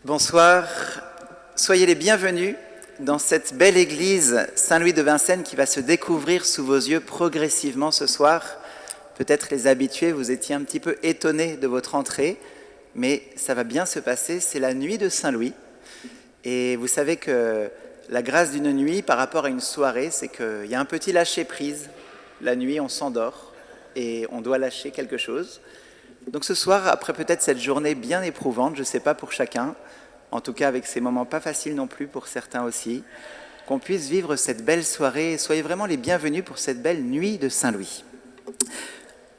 Bonsoir, soyez les bienvenus dans cette belle église Saint-Louis de Vincennes qui va se découvrir sous vos yeux progressivement ce soir. Peut-être les habitués, vous étiez un petit peu étonnés de votre entrée, mais ça va bien se passer, c'est la nuit de Saint-Louis. Et vous savez que la grâce d'une nuit par rapport à une soirée, c'est qu'il y a un petit lâcher-prise. La nuit, on s'endort et on doit lâcher quelque chose. Donc ce soir, après peut-être cette journée bien éprouvante, je ne sais pas pour chacun, en tout cas avec ces moments pas faciles non plus pour certains aussi, qu'on puisse vivre cette belle soirée et soyez vraiment les bienvenus pour cette belle nuit de Saint-Louis.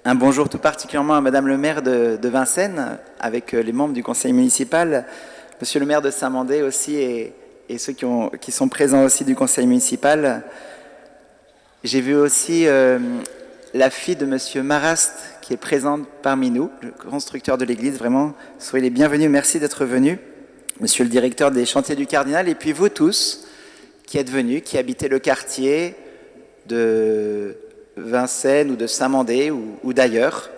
Un bonjour tout particulièrement à Madame le maire de Vincennes, avec les membres du conseil municipal, Monsieur le maire de Saint-Mandé aussi et ceux qui sont présents aussi du conseil municipal. J'ai vu aussi la fille de Monsieur Marast qui est présente parmi nous, le constructeur de l'église, vraiment, soyez les bienvenus, merci d'être venus. Monsieur le directeur des chantiers du Cardinal, et puis vous tous qui êtes venus, qui habitez le quartier de Vincennes ou de Saint-Mandé ou d'ailleurs,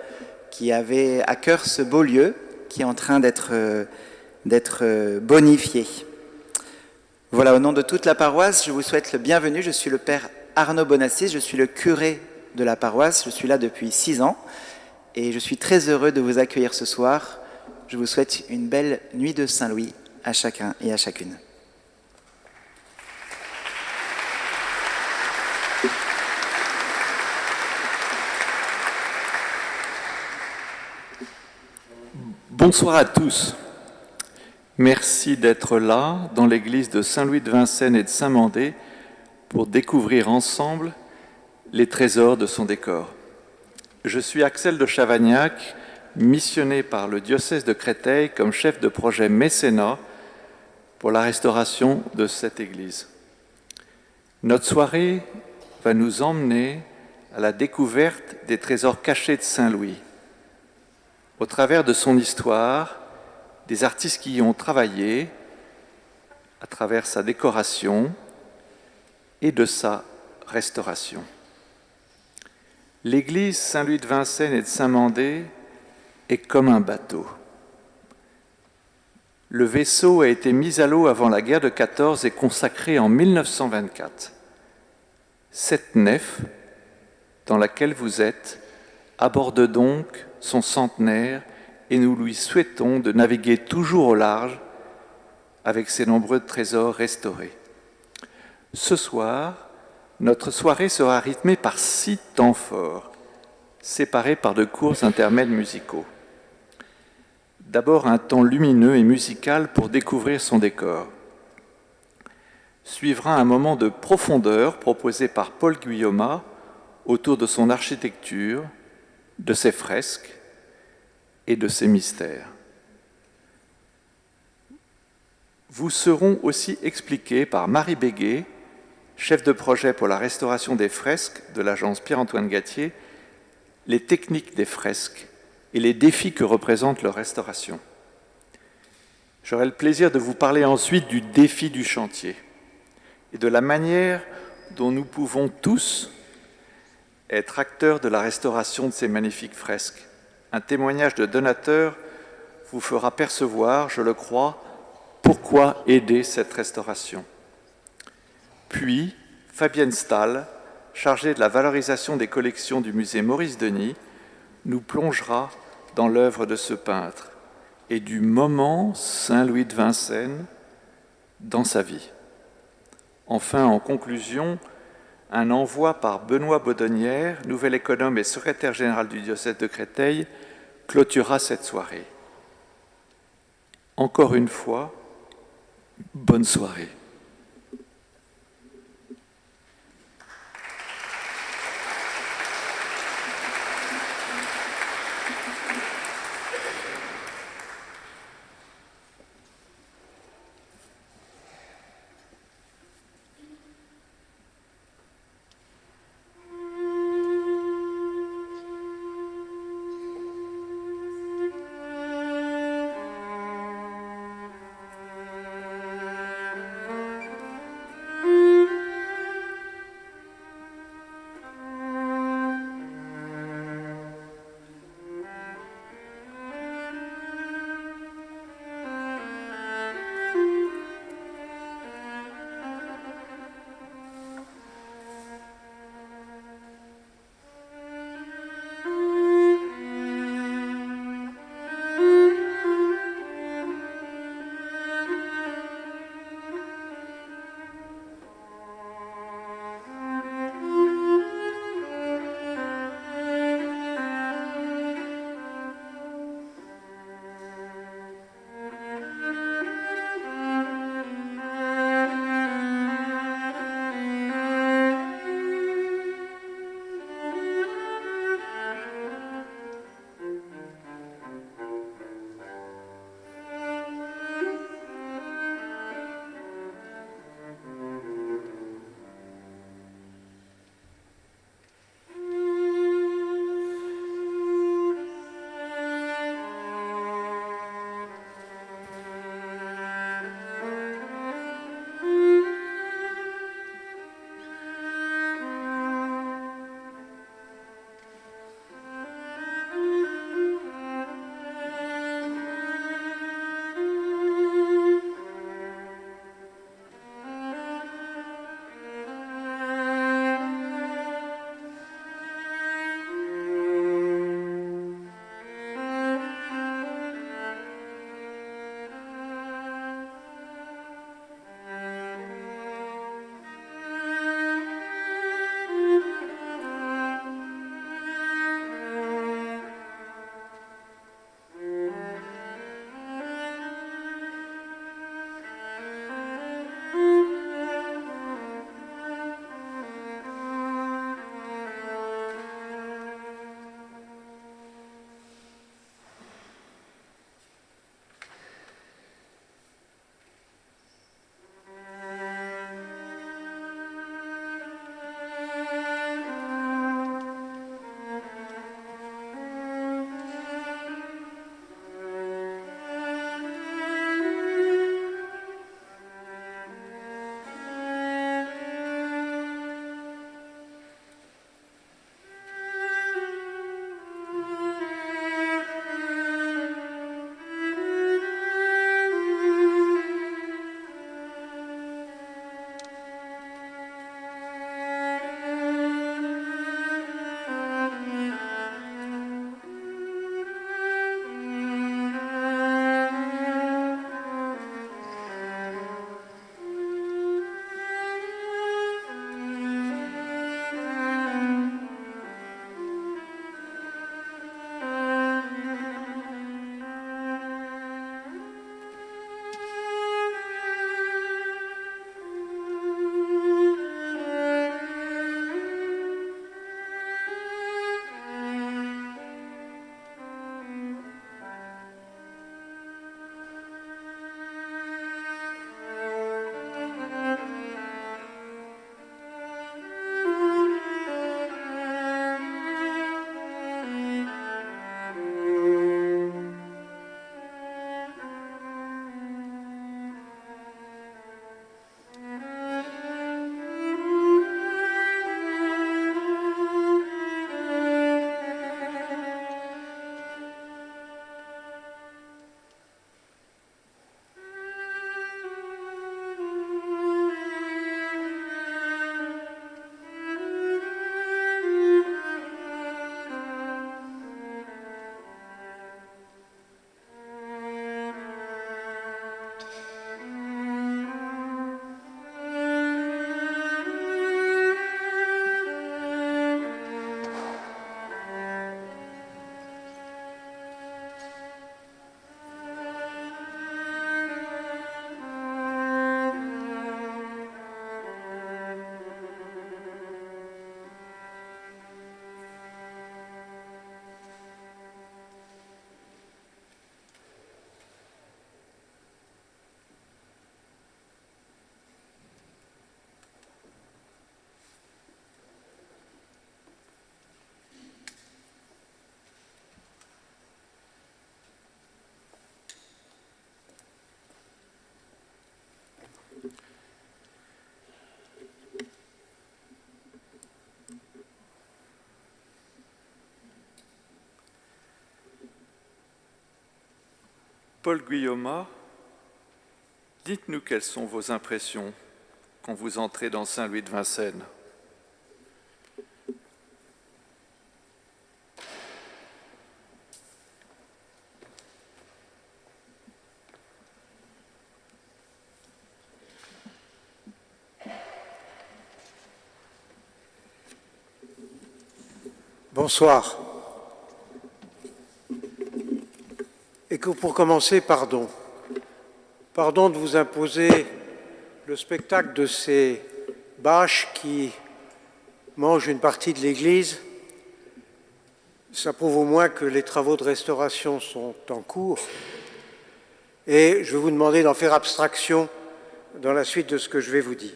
qui avez à cœur ce beau lieu qui est en train d'être bonifié. Voilà, au nom de toute la paroisse, je vous souhaite le bienvenu. Je suis le père Arnaud Bonassis, je suis le curé de la paroisse, je suis là depuis 6 ans et je suis très heureux de vous accueillir ce soir. Je vous souhaite une belle nuit de Saint-Louis à chacun et à chacune. Bonsoir à tous. Merci d'être là dans l'église de Saint-Louis de Vincennes et de Saint-Mandé pour découvrir ensemble les trésors de son décor. Je suis Axel de Chavagnac, missionné par le diocèse de Créteil comme chef de projet mécénat pour la restauration de cette église. Notre soirée va nous emmener à la découverte des trésors cachés de Saint-Louis. Au travers de son histoire, des artistes qui y ont travaillé, à travers sa décoration et de sa restauration. L'église Saint-Louis de Vincennes et de Saint-Mandé est comme un bateau. Le vaisseau a été mis à l'eau avant la guerre de 14 et consacré en 1924. Cette nef, dans laquelle vous êtes, aborde donc son centenaire et nous lui souhaitons de naviguer toujours au large avec ses nombreux trésors restaurés. Ce soir, notre soirée sera rythmée par 6 temps forts, séparés par de courts intermèdes musicaux. D'abord un temps lumineux et musical pour découvrir son décor. Suivra un moment de profondeur proposé par Paul Guillaumat autour de son architecture, de ses fresques et de ses mystères. Vous seront aussi expliqués par Marie Béguet, chef de projet pour la restauration des fresques de l'agence Pierre-Antoine Gatier, les techniques des fresques et les défis que représente leur restauration. J'aurai le plaisir de vous parler ensuite du défi du chantier et de la manière dont nous pouvons tous être acteurs de la restauration de ces magnifiques fresques. Un témoignage de donateur vous fera percevoir, je le crois, pourquoi aider cette restauration. Puis, Fabienne Stahl, chargée de la valorisation des collections du musée Maurice Denis, nous plongera dans l'œuvre de ce peintre et du moment Saint-Louis de Vincennes dans sa vie. Enfin, en conclusion, un envoi par Benoît Baudonnière, nouvel économe et secrétaire général du diocèse de Créteil, clôturera cette soirée. Encore une fois, bonne soirée. Paul Guillaumat, dites-nous quelles sont vos impressions quand vous entrez dans Saint-Louis de Vincennes. Bonsoir. Et que pour commencer, pardon. Pardon de vous imposer le spectacle de ces bâches qui mangent une partie de l'église. Ça prouve au moins que les travaux de restauration sont en cours. Et je vais vous demander d'en faire abstraction dans la suite de ce que je vais vous dire.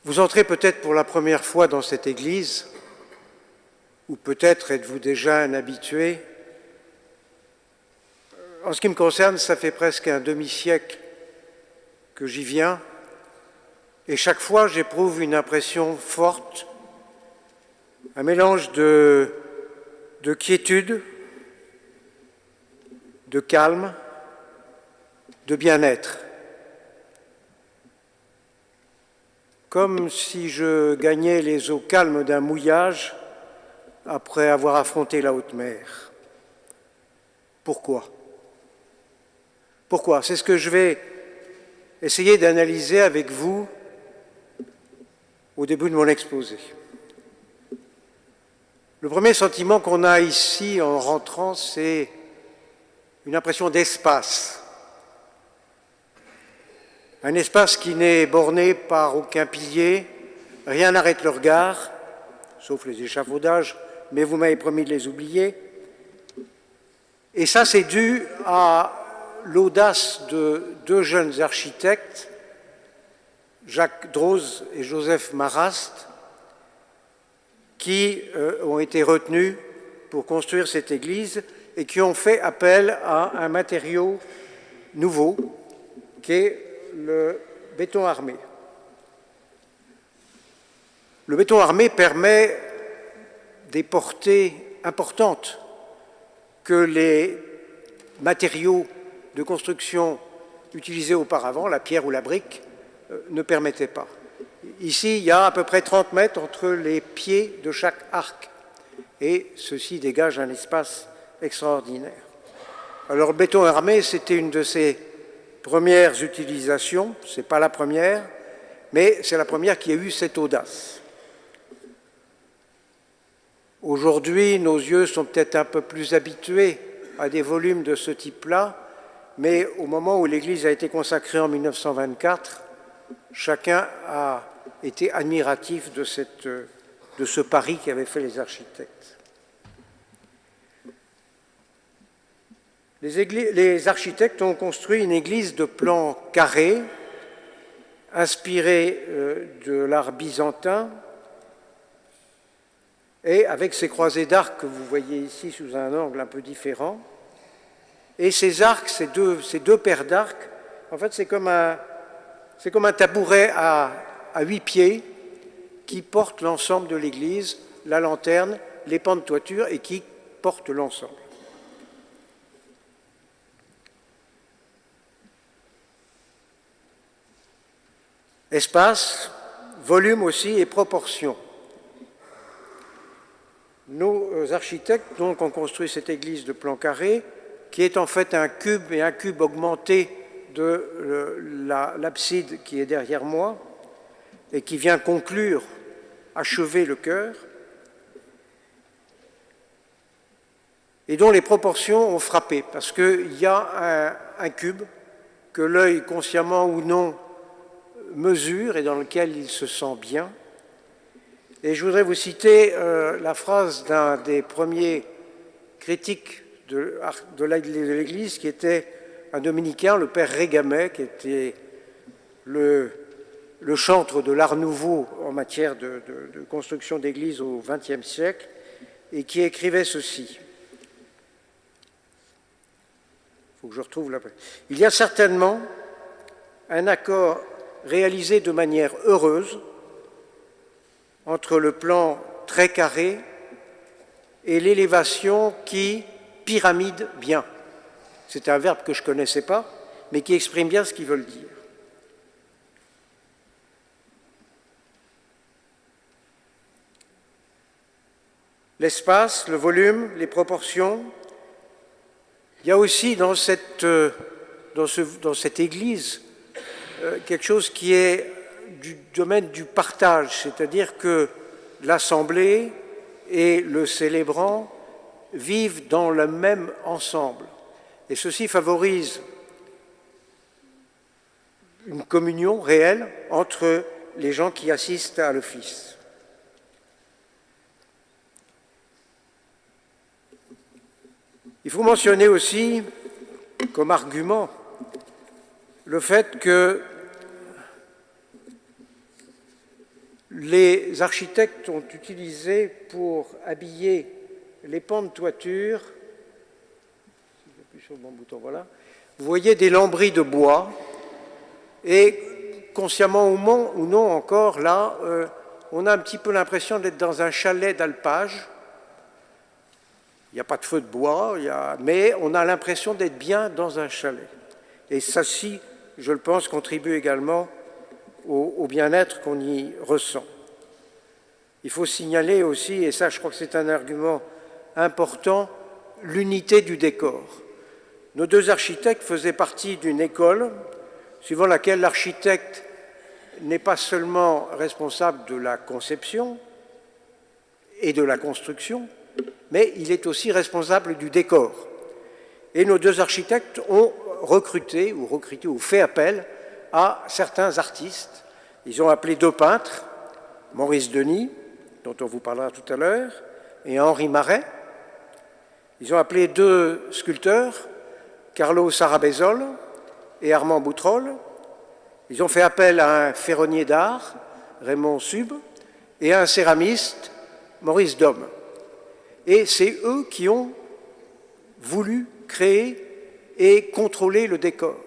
Vous entrez peut-être pour la première fois dans cette église, ou peut-être êtes-vous déjà un habitué. En ce qui me concerne, ça fait presque un demi-siècle que j'y viens, et chaque fois j'éprouve une impression forte, un mélange de quiétude, de calme, de bien-être. Comme si je gagnais les eaux calmes d'un mouillage après avoir affronté la haute mer. Pourquoi ? Pourquoi ? C'est ce que je vais essayer d'analyser avec vous au début de mon exposé. Le premier sentiment qu'on a ici en rentrant, c'est une impression d'espace. Un espace qui n'est borné par aucun pilier, rien n'arrête le regard, sauf les échafaudages, mais vous m'avez promis de les oublier. Et ça, c'est dû à l'audace de deux jeunes architectes, Jacques Droz et Joseph Marrast, qui ont été retenus pour construire cette église et qui ont fait appel à un matériau nouveau, qui est le béton armé. Le béton armé permet des portées importantes que les matériaux de construction utilisés auparavant, la pierre ou la brique, ne permettaient pas. Ici, il y a à peu près 30 mètres entre les pieds de chaque arc, et ceci dégage un espace extraordinaire. Alors, le béton armé, c'était une de ces premières utilisations, ce n'est pas la première, mais c'est la première qui a eu cette audace. Aujourd'hui, nos yeux sont peut-être un peu plus habitués à des volumes de ce type-là, mais au moment où l'église a été consacrée en 1924, chacun a été admiratif de ce pari qu'avaient fait les architectes. Les architectes ont construit une église de plan carré, inspirée de l'art byzantin, et avec ces croisées d'arcs que vous voyez ici sous un angle un peu différent. Et ces arcs, ces deux paires d'arcs, en fait, c'est comme un tabouret à 8 pieds qui porte l'ensemble de l'église, la lanterne, les pans de toiture et qui porte l'ensemble. Espace, volume aussi et proportion. Nos architectes donc ont construit cette église de plan carré qui est en fait un cube et un cube augmenté de l'abside qui est derrière moi et qui vient conclure, achever le chœur, et dont les proportions ont frappé parce qu'il y a un cube que l'œil, consciemment ou non, mesure et dans lequel il se sent bien. Et je voudrais vous citer la phrase d'un des premiers critiques de l'Église, qui était un dominicain, le père Régamet, qui était le chantre de l'Art nouveau en matière de construction d'églises au XXe siècle, et qui écrivait ceci. Il faut que je retrouve la... Il y a certainement un accord réalisé de manière heureuse entre le plan très carré et l'élévation qui, pyramide bien. C'est un verbe que je ne connaissais pas, mais qui exprime bien ce qu'ils veulent dire. L'espace, le volume, les proportions. Il y a aussi dans cette église quelque chose qui est du domaine du partage, c'est-à-dire que l'assemblée et le célébrant vivent dans le même ensemble. Et ceci favorise une communion réelle entre les gens qui assistent à l'office. Il faut mentionner aussi, comme argument, le fait que les architectes ont utilisé pour habiller les pans de toiture, si j'appuie sur le bon bouton, voilà, vous voyez des lambris de bois, et consciemment ou non encore, là, on a un petit peu l'impression d'être dans un chalet d'alpage. Il n'y a pas de feu de bois, mais on a l'impression d'être bien dans un chalet. Et ça, si, je le pense, contribue également au bien-être qu'on y ressent. Il faut signaler aussi, et ça je crois que c'est un argument important, l'unité du décor. Nos deux architectes faisaient partie d'une école suivant laquelle l'architecte n'est pas seulement responsable de la conception et de la construction, mais il est aussi responsable du décor. Et nos deux architectes ont recruté ou fait appel à certains artistes. Ils ont appelé deux peintres, Maurice Denis, dont on vous parlera tout à l'heure, et Henri Marais. Ils ont appelé deux sculpteurs, Carlo Sarabezol et Armand Boutroll. Ils ont fait appel à un ferronnier d'art, Raymond Sub, et à un céramiste, Maurice Dom. Et c'est eux qui ont voulu créer et contrôler le décor.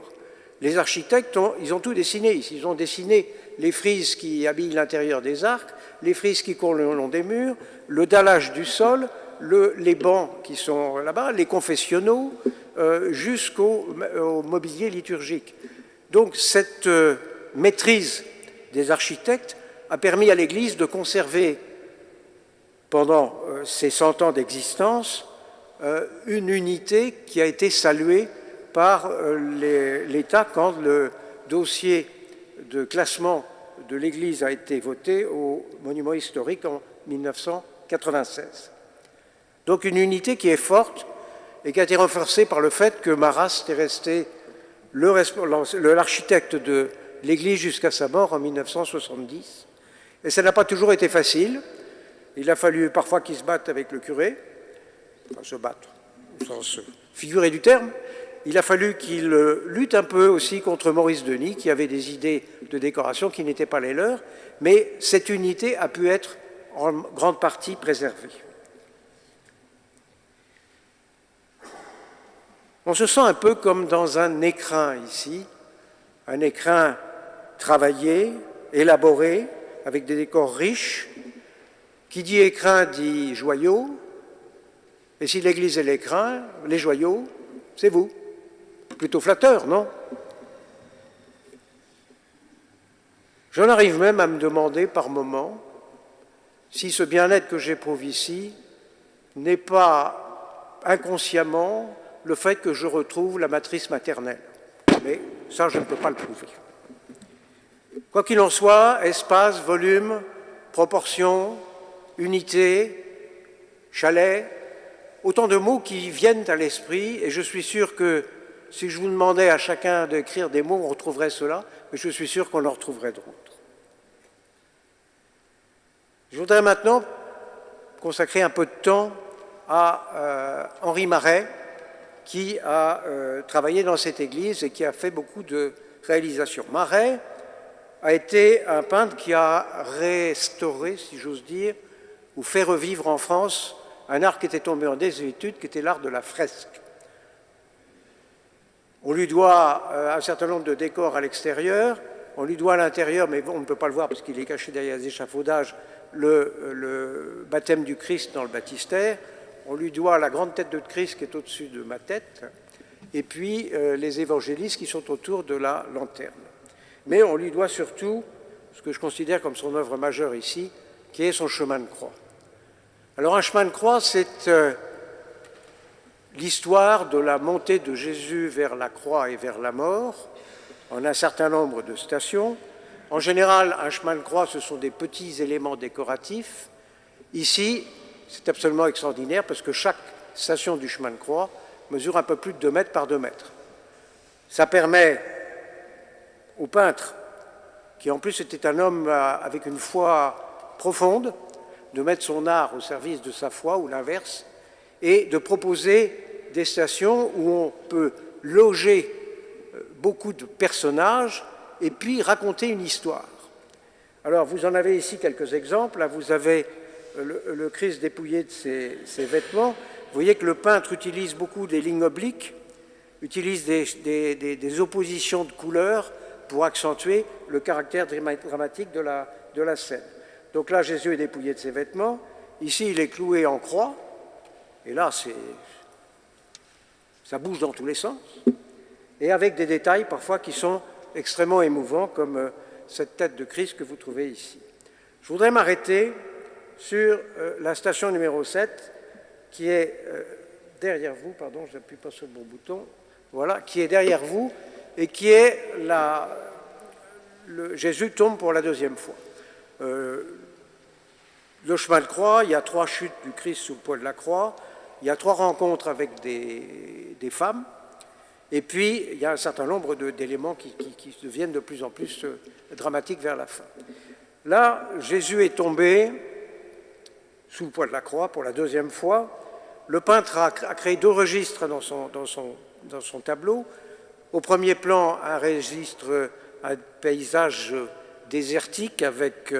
Les architectes, ils ont tout dessiné ici. Ils ont dessiné les frises qui habillent l'intérieur des arcs, les frises qui courent le long des murs, le dallage du sol, les bancs qui sont là-bas, les confessionnaux, jusqu'au mobilier liturgique. Donc cette maîtrise des architectes a permis à l'Église de conserver, pendant ces 100 ans d'existence, une unité qui a été saluée par l'État quand le dossier de classement de l'Église a été voté au monument historique en 1996. Donc une unité qui est forte et qui a été renforcée par le fait que Marrast est resté l'architecte de l'Église jusqu'à sa mort en 1970. Et ça n'a pas toujours été facile. Il a fallu parfois qu'il se batte avec le curé, enfin se battre, au sens figuré du terme. Il a fallu qu'il lutte un peu aussi contre Maurice Denis, qui avait des idées de décoration qui n'étaient pas les leurs, mais cette unité a pu être en grande partie préservée. On se sent un peu comme dans un écrin ici, un écrin travaillé, élaboré, avec des décors riches. Qui dit écrin dit joyau, et si l'Église est l'écrin, les joyaux, c'est vous. Plutôt flatteur, non? J'en arrive même à me demander par moments si ce bien-être que j'éprouve ici n'est pas inconsciemment le fait que je retrouve la matrice maternelle. Mais ça, je ne peux pas le prouver. Quoi qu'il en soit, espace, volume, proportion, unité, chalet, autant de mots qui viennent à l'esprit, et je suis sûr que si je vous demandais à chacun d'écrire des mots, on retrouverait cela, mais je suis sûr qu'on en retrouverait d'autres. Je voudrais maintenant consacrer un peu de temps à Henri Marais, qui a travaillé dans cette église et qui a fait beaucoup de réalisations. Marais a été un peintre qui a restauré, si j'ose dire, ou fait revivre en France un art qui était tombé en désuétude, qui était l'art de la fresque. On lui doit un certain nombre de décors à l'extérieur, on lui doit à l'intérieur, mais on ne peut pas le voir parce qu'il est caché derrière les échafaudages, le baptême du Christ dans le baptistère. On lui doit la grande tête de Christ qui est au-dessus de ma tête, et puis les évangélistes qui sont autour de la lanterne. Mais on lui doit surtout ce que je considère comme son œuvre majeure ici, qui est son chemin de croix. Alors un chemin de croix, c'est l'histoire de la montée de Jésus vers la croix et vers la mort, en un certain nombre de stations. En général, un chemin de croix, ce sont des petits éléments décoratifs. Ici, c'est absolument extraordinaire parce que chaque station du chemin de croix mesure un peu plus de 2 mètres par 2 mètres. Ça permet au peintre, qui en plus était un homme avec une foi profonde, de mettre son art au service de sa foi ou l'inverse, et de proposer des stations où on peut loger beaucoup de personnages et puis raconter une histoire. Alors vous en avez ici quelques exemples. Là, vous avez le Christ dépouillé de ses vêtements. Vous voyez que le peintre utilise beaucoup des lignes obliques, utilise des oppositions de couleurs pour accentuer le caractère dramatique de la scène. Donc là, Jésus est dépouillé de ses vêtements. Ici, il est cloué en croix. Et là, ça bouge dans tous les sens. Et avec des détails parfois qui sont extrêmement émouvants, comme cette tête de Christ que vous trouvez ici. Je voudrais m'arrêter sur la station numéro 7, qui est derrière vous, pardon, je n'appuie pas sur le bon bouton, voilà, qui est derrière vous, et qui est Jésus tombe pour la 2e fois. Le chemin de croix, il y a 3 chutes du Christ sous le poids de la croix, il y a 3 rencontres avec des femmes, et puis il y a un certain nombre d'éléments qui deviennent de plus en plus dramatiques vers la fin. Là, Jésus est tombé sous le poids de la croix pour la 2e fois. Le peintre a créé 2 registres dans son tableau. Au premier plan, un paysage désertique avec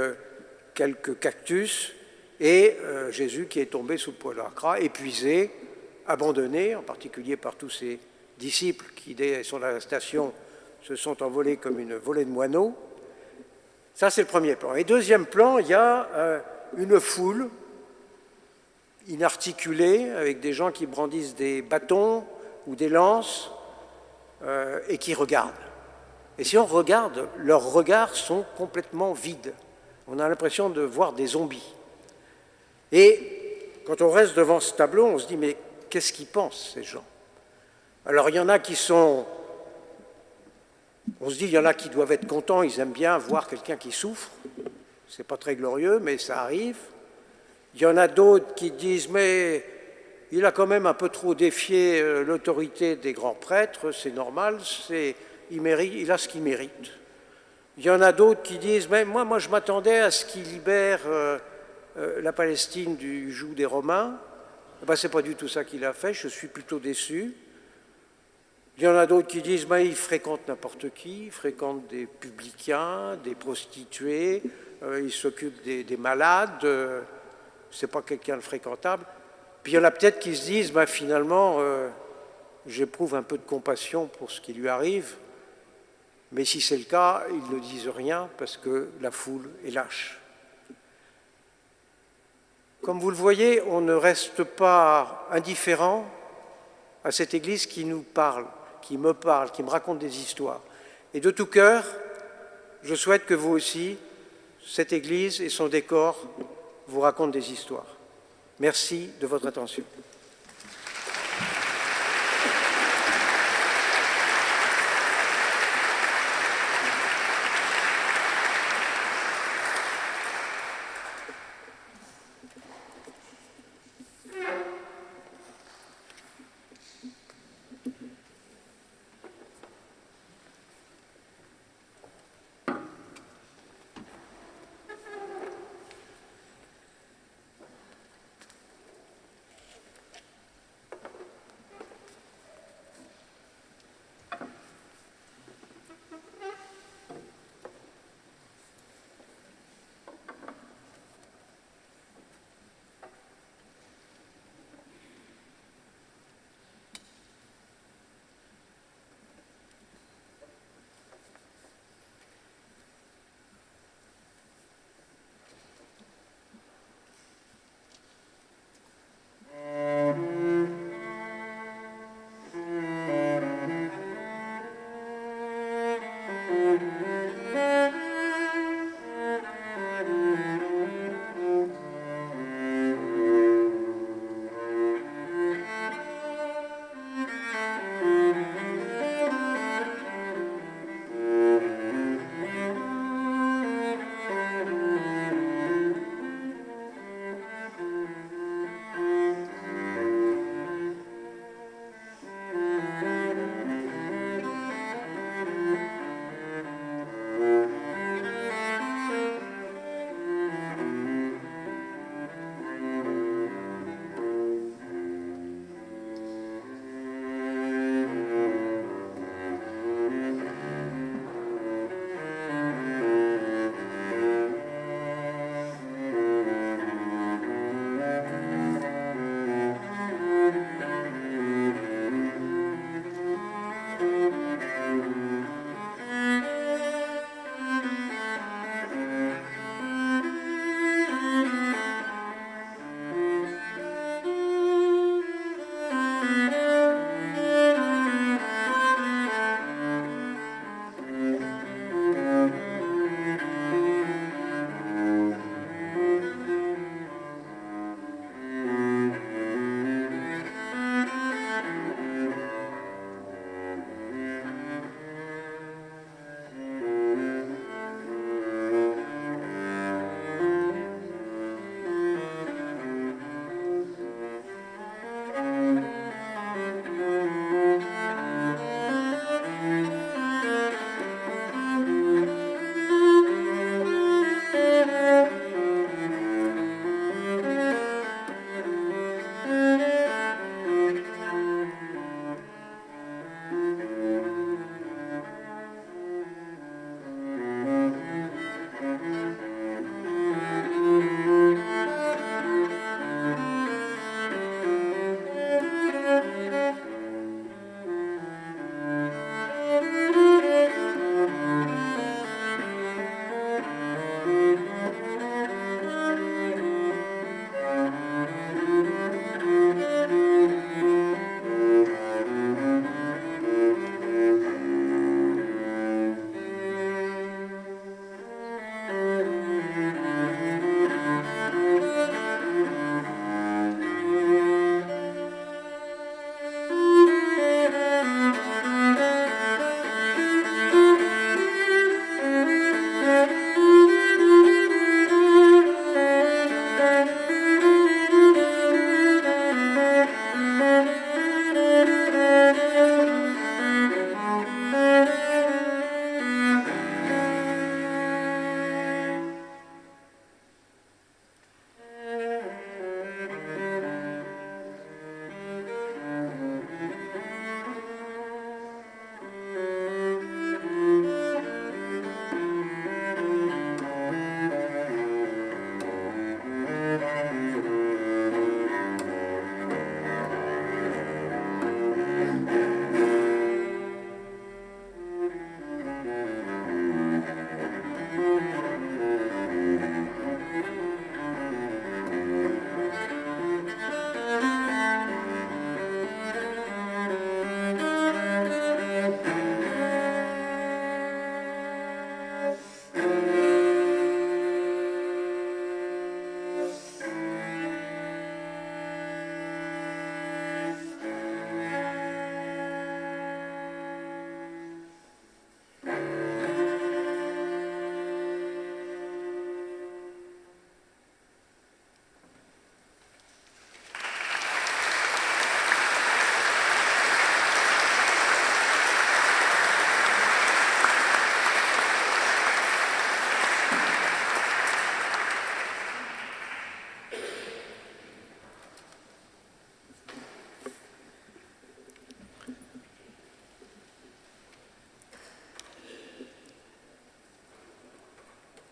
quelques cactus et Jésus qui est tombé sous le poids de la croix, épuisé, abandonné, en particulier par tous ses disciples qui, dès son arrestation, se sont envolés comme une volée de moineaux. Ça, c'est le premier plan. Et deuxième plan, il y a une foule inarticulée avec des gens qui brandissent des bâtons ou des lances et qui regardent. Et si on regarde, leurs regards sont complètement vides. On a l'impression de voir des zombies. Et quand on reste devant ce tableau, on se dit, mais qu'est-ce qu'ils pensent, ces gens? Alors, il y en a qui sont... On se dit, il y en a qui doivent être contents, ils aiment bien voir quelqu'un qui souffre. C'est pas très glorieux, mais ça arrive. Il y en a d'autres qui disent, mais il a quand même un peu trop défié l'autorité des grands prêtres, c'est normal, il a ce qu'il mérite. Il y en a d'autres qui disent, mais moi je m'attendais à ce qu'il libère la Palestine du joug des Romains. Ben, ce n'est pas du tout ça qu'il a fait, je suis plutôt déçu. Il y en a d'autres qui disent, ben, il fréquente n'importe qui, il fréquente des publicains, des prostituées, il s'occupe des malades, c'est pas quelqu'un de fréquentable. Puis il y en a peut-être qui se disent, ben, finalement, j'éprouve un peu de compassion pour ce qui lui arrive, mais si c'est le cas, ils ne disent rien parce que la foule est lâche. Comme vous le voyez, on ne reste pas indifférent à cette Église qui nous parle, qui me raconte des histoires. Et de tout cœur, je souhaite que vous aussi, cette Église et son décor vous racontent des histoires. Merci de votre attention.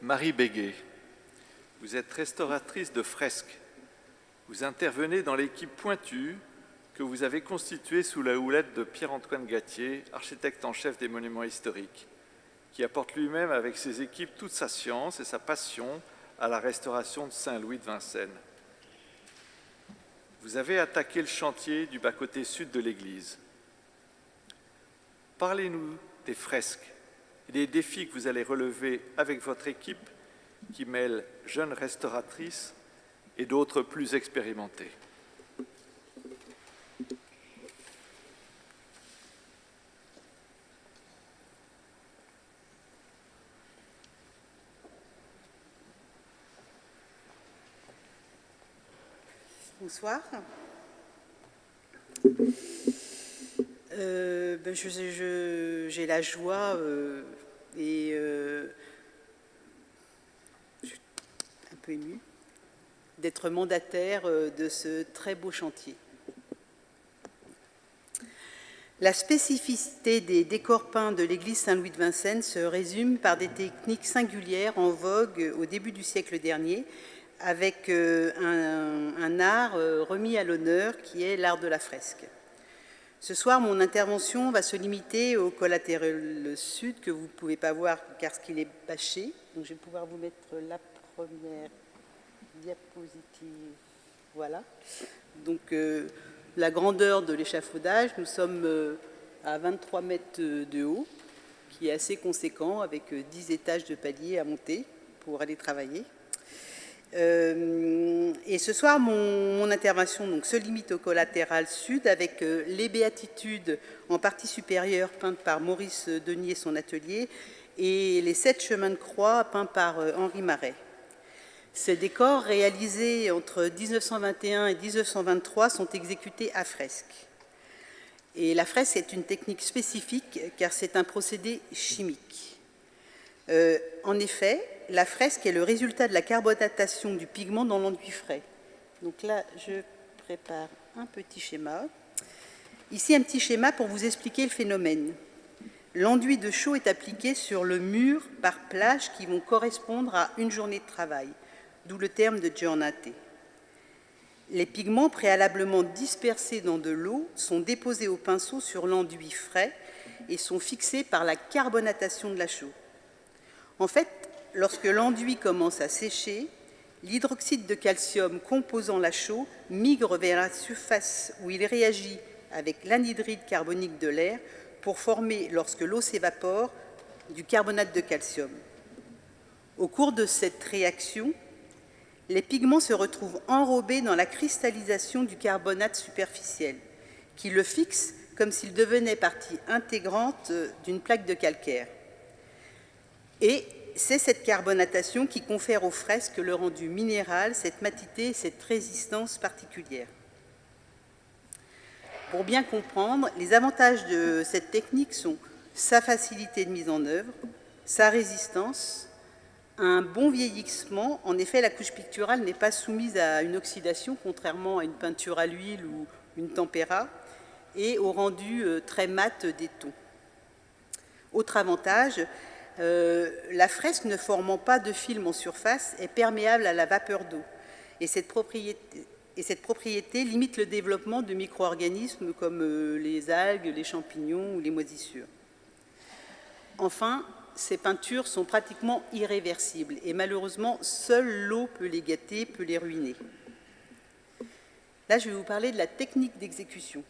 Marie Béguet, vous êtes restauratrice de fresques. Vous intervenez dans l'équipe pointue que vous avez constituée sous la houlette de Pierre-Antoine Gattier, architecte en chef des monuments historiques, qui apporte lui-même avec ses équipes toute sa science et sa passion à la restauration de Saint-Louis de Vincennes. Vous avez attaqué le chantier du bas-côté sud de l'église. Parlez-nous des fresques et des défis que vous allez relever avec votre équipe qui mêle jeunes restauratrices et d'autres plus expérimentées. Bonsoir. J'ai la joie et je suis un peu émue d'être mandataire de ce très beau chantier. La spécificité des décors peints de l'église Saint-Louis de Vincennes se résume par des techniques singulières en vogue au début du siècle dernier, avec un art remis à l'honneur qui est l'art de la fresque. Ce soir, mon intervention va se limiter au collatéral sud que vous ne pouvez pas voir car ce qu'il est bâché. Donc, je vais pouvoir vous mettre la première diapositive. Voilà. Donc, la grandeur de l'échafaudage, nous sommes à 23 mètres de haut, qui est assez conséquent, avec 10 étages de paliers à monter pour aller travailler. Et ce soir, mon intervention donc, se limite au collatéral sud avec les béatitudes en partie supérieure peintes par Maurice Denier et son atelier et les 7 chemins de croix peints par Henri Marais. Ces décors réalisés entre 1921 et 1923 sont exécutés à fresque. Et la fresque est une technique spécifique car c'est un procédé chimique. En effet, la fresque est le résultat de la carbonatation du pigment dans l'enduit frais. Donc là, je prépare un petit schéma. Ici, un petit schéma pour vous expliquer le phénomène. L'enduit de chaux est appliqué sur le mur par plages qui vont correspondre à une journée de travail, d'où le terme de giornate. Les pigments préalablement dispersés dans de l'eau sont déposés au pinceau sur l'enduit frais et sont fixés par la carbonatation de la chaux. En fait, lorsque l'enduit commence à sécher, l'hydroxyde de calcium composant la chaux migre vers la surface où il réagit avec l'anhydride carbonique de l'air pour former, lorsque l'eau s'évapore, du carbonate de calcium. Au cours de cette réaction, les pigments se retrouvent enrobés dans la cristallisation du carbonate superficiel, qui le fixe comme s'il devenait partie intégrante d'une plaque de calcaire. Et c'est cette carbonatation qui confère aux fresques le rendu minéral, cette matité et cette résistance particulière. Pour bien comprendre, les avantages de cette technique sont sa facilité de mise en œuvre, sa résistance, un bon vieillissement. En effet, la couche picturale n'est pas soumise à une oxydation, contrairement à une peinture à l'huile ou une tempéra, et au rendu très mat des tons. Autre avantage, la fresque ne formant pas de film en surface est perméable à la vapeur d'eau. Et cette propriété limite le développement de micro-organismes comme les algues, les champignons ou les moisissures. Enfin, ces peintures sont pratiquement irréversibles et malheureusement, seule l'eau peut les gâter, peut les ruiner. Là, je vais vous parler de la technique d'exécution.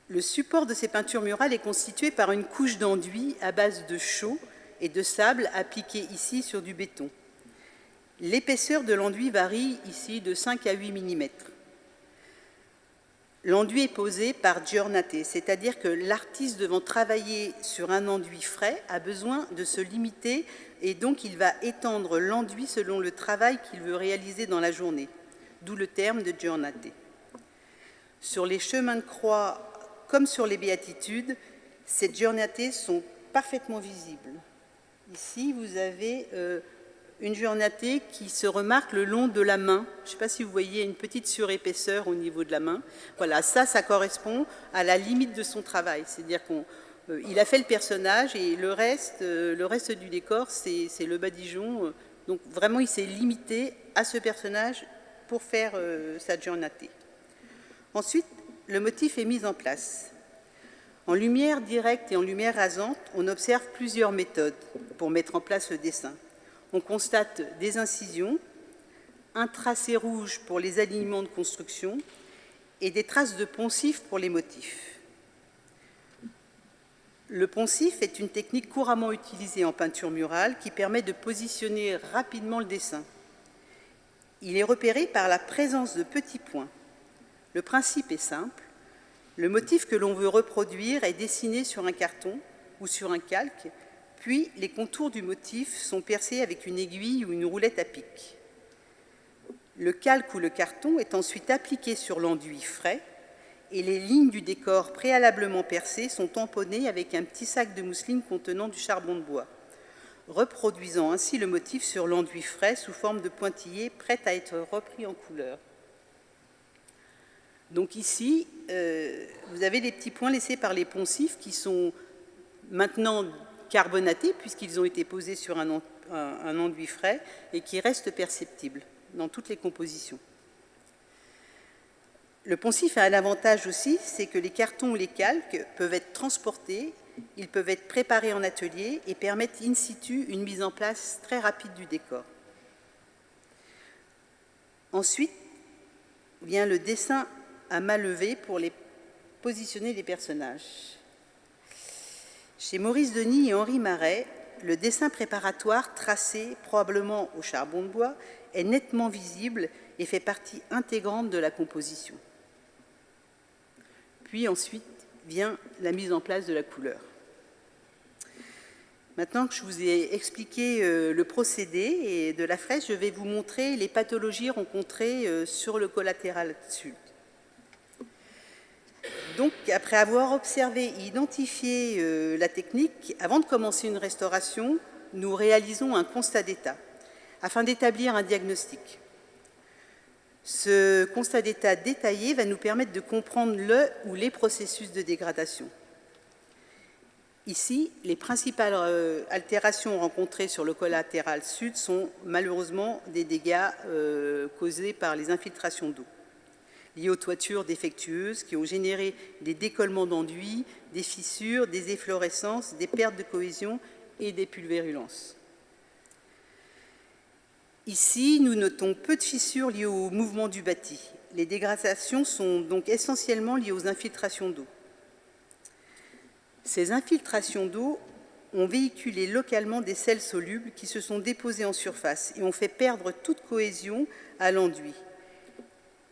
Le support de ces peintures murales est constitué par une couche d'enduit à base de chaux et de sable appliquée ici sur du béton. L'épaisseur de l'enduit varie ici de 5 à 8 mm. L'enduit est posé par giornate, c'est-à-dire que l'artiste devant travailler sur un enduit frais a besoin de se limiter et donc il va étendre l'enduit selon le travail qu'il veut réaliser dans la journée, d'où le terme de giornate. Sur les chemins de croix comme sur les béatitudes, ces giornate sont parfaitement visibles. Ici, vous avez une giornate qui se remarque le long de la main. Je ne sais pas si vous voyez une petite surépaisseur au niveau de la main. Voilà, ça correspond à la limite de son travail. C'est-à-dire Il a fait le personnage et le reste du décor, c'est le badigeon. Donc vraiment, il s'est limité à ce personnage pour faire sa giornate. Ensuite, le motif est mis en place. En lumière directe et en lumière rasante, on observe plusieurs méthodes pour mettre en place le dessin. On constate des incisions, un tracé rouge pour les alignements de construction et des traces de poncif pour les motifs. Le poncif est une technique couramment utilisée en peinture murale qui permet de positionner rapidement le dessin. Il est repéré par la présence de petits points. Le principe est simple. Le motif que l'on veut reproduire est dessiné sur un carton ou sur un calque, puis les contours du motif sont percés avec une aiguille ou une roulette à pic. Le calque ou le carton est ensuite appliqué sur l'enduit frais et les lignes du décor préalablement percées sont tamponnées avec un petit sac de mousseline contenant du charbon de bois, reproduisant ainsi le motif sur l'enduit frais sous forme de pointillés prêts à être repris en couleur. Donc ici, vous avez les petits points laissés par les poncifs qui sont maintenant carbonatés puisqu'ils ont été posés sur un enduit frais et qui restent perceptibles dans toutes les compositions. Le poncif a un avantage aussi, c'est que les cartons ou les calques peuvent être transportés, ils peuvent être préparés en atelier et permettent in situ une mise en place très rapide du décor. Ensuite vient le dessin à main levée pour positionner les personnages. Chez Maurice Denis et Henri Marais, le dessin préparatoire tracé probablement au charbon de bois est nettement visible et fait partie intégrante de la composition. Puis ensuite vient la mise en place de la couleur. Maintenant que je vous ai expliqué le procédé de la fresque, je vais vous montrer les pathologies rencontrées sur le collatéral sud. Donc, après avoir observé et identifié la technique, avant de commencer une restauration, nous réalisons un constat d'état afin d'établir un diagnostic. Ce constat d'état détaillé va nous permettre de comprendre le ou les processus de dégradation. Ici, les principales altérations rencontrées sur le collatéral sud sont malheureusement des dégâts causés par les infiltrations d'eau, liées aux toitures défectueuses qui ont généré des décollements d'enduits, des fissures, des efflorescences, des pertes de cohésion et des pulvérulences. Ici, nous notons peu de fissures liées au mouvement du bâti. Les dégradations sont donc essentiellement liées aux infiltrations d'eau. Ces infiltrations d'eau ont véhiculé localement des sels solubles qui se sont déposés en surface et ont fait perdre toute cohésion à l'enduit.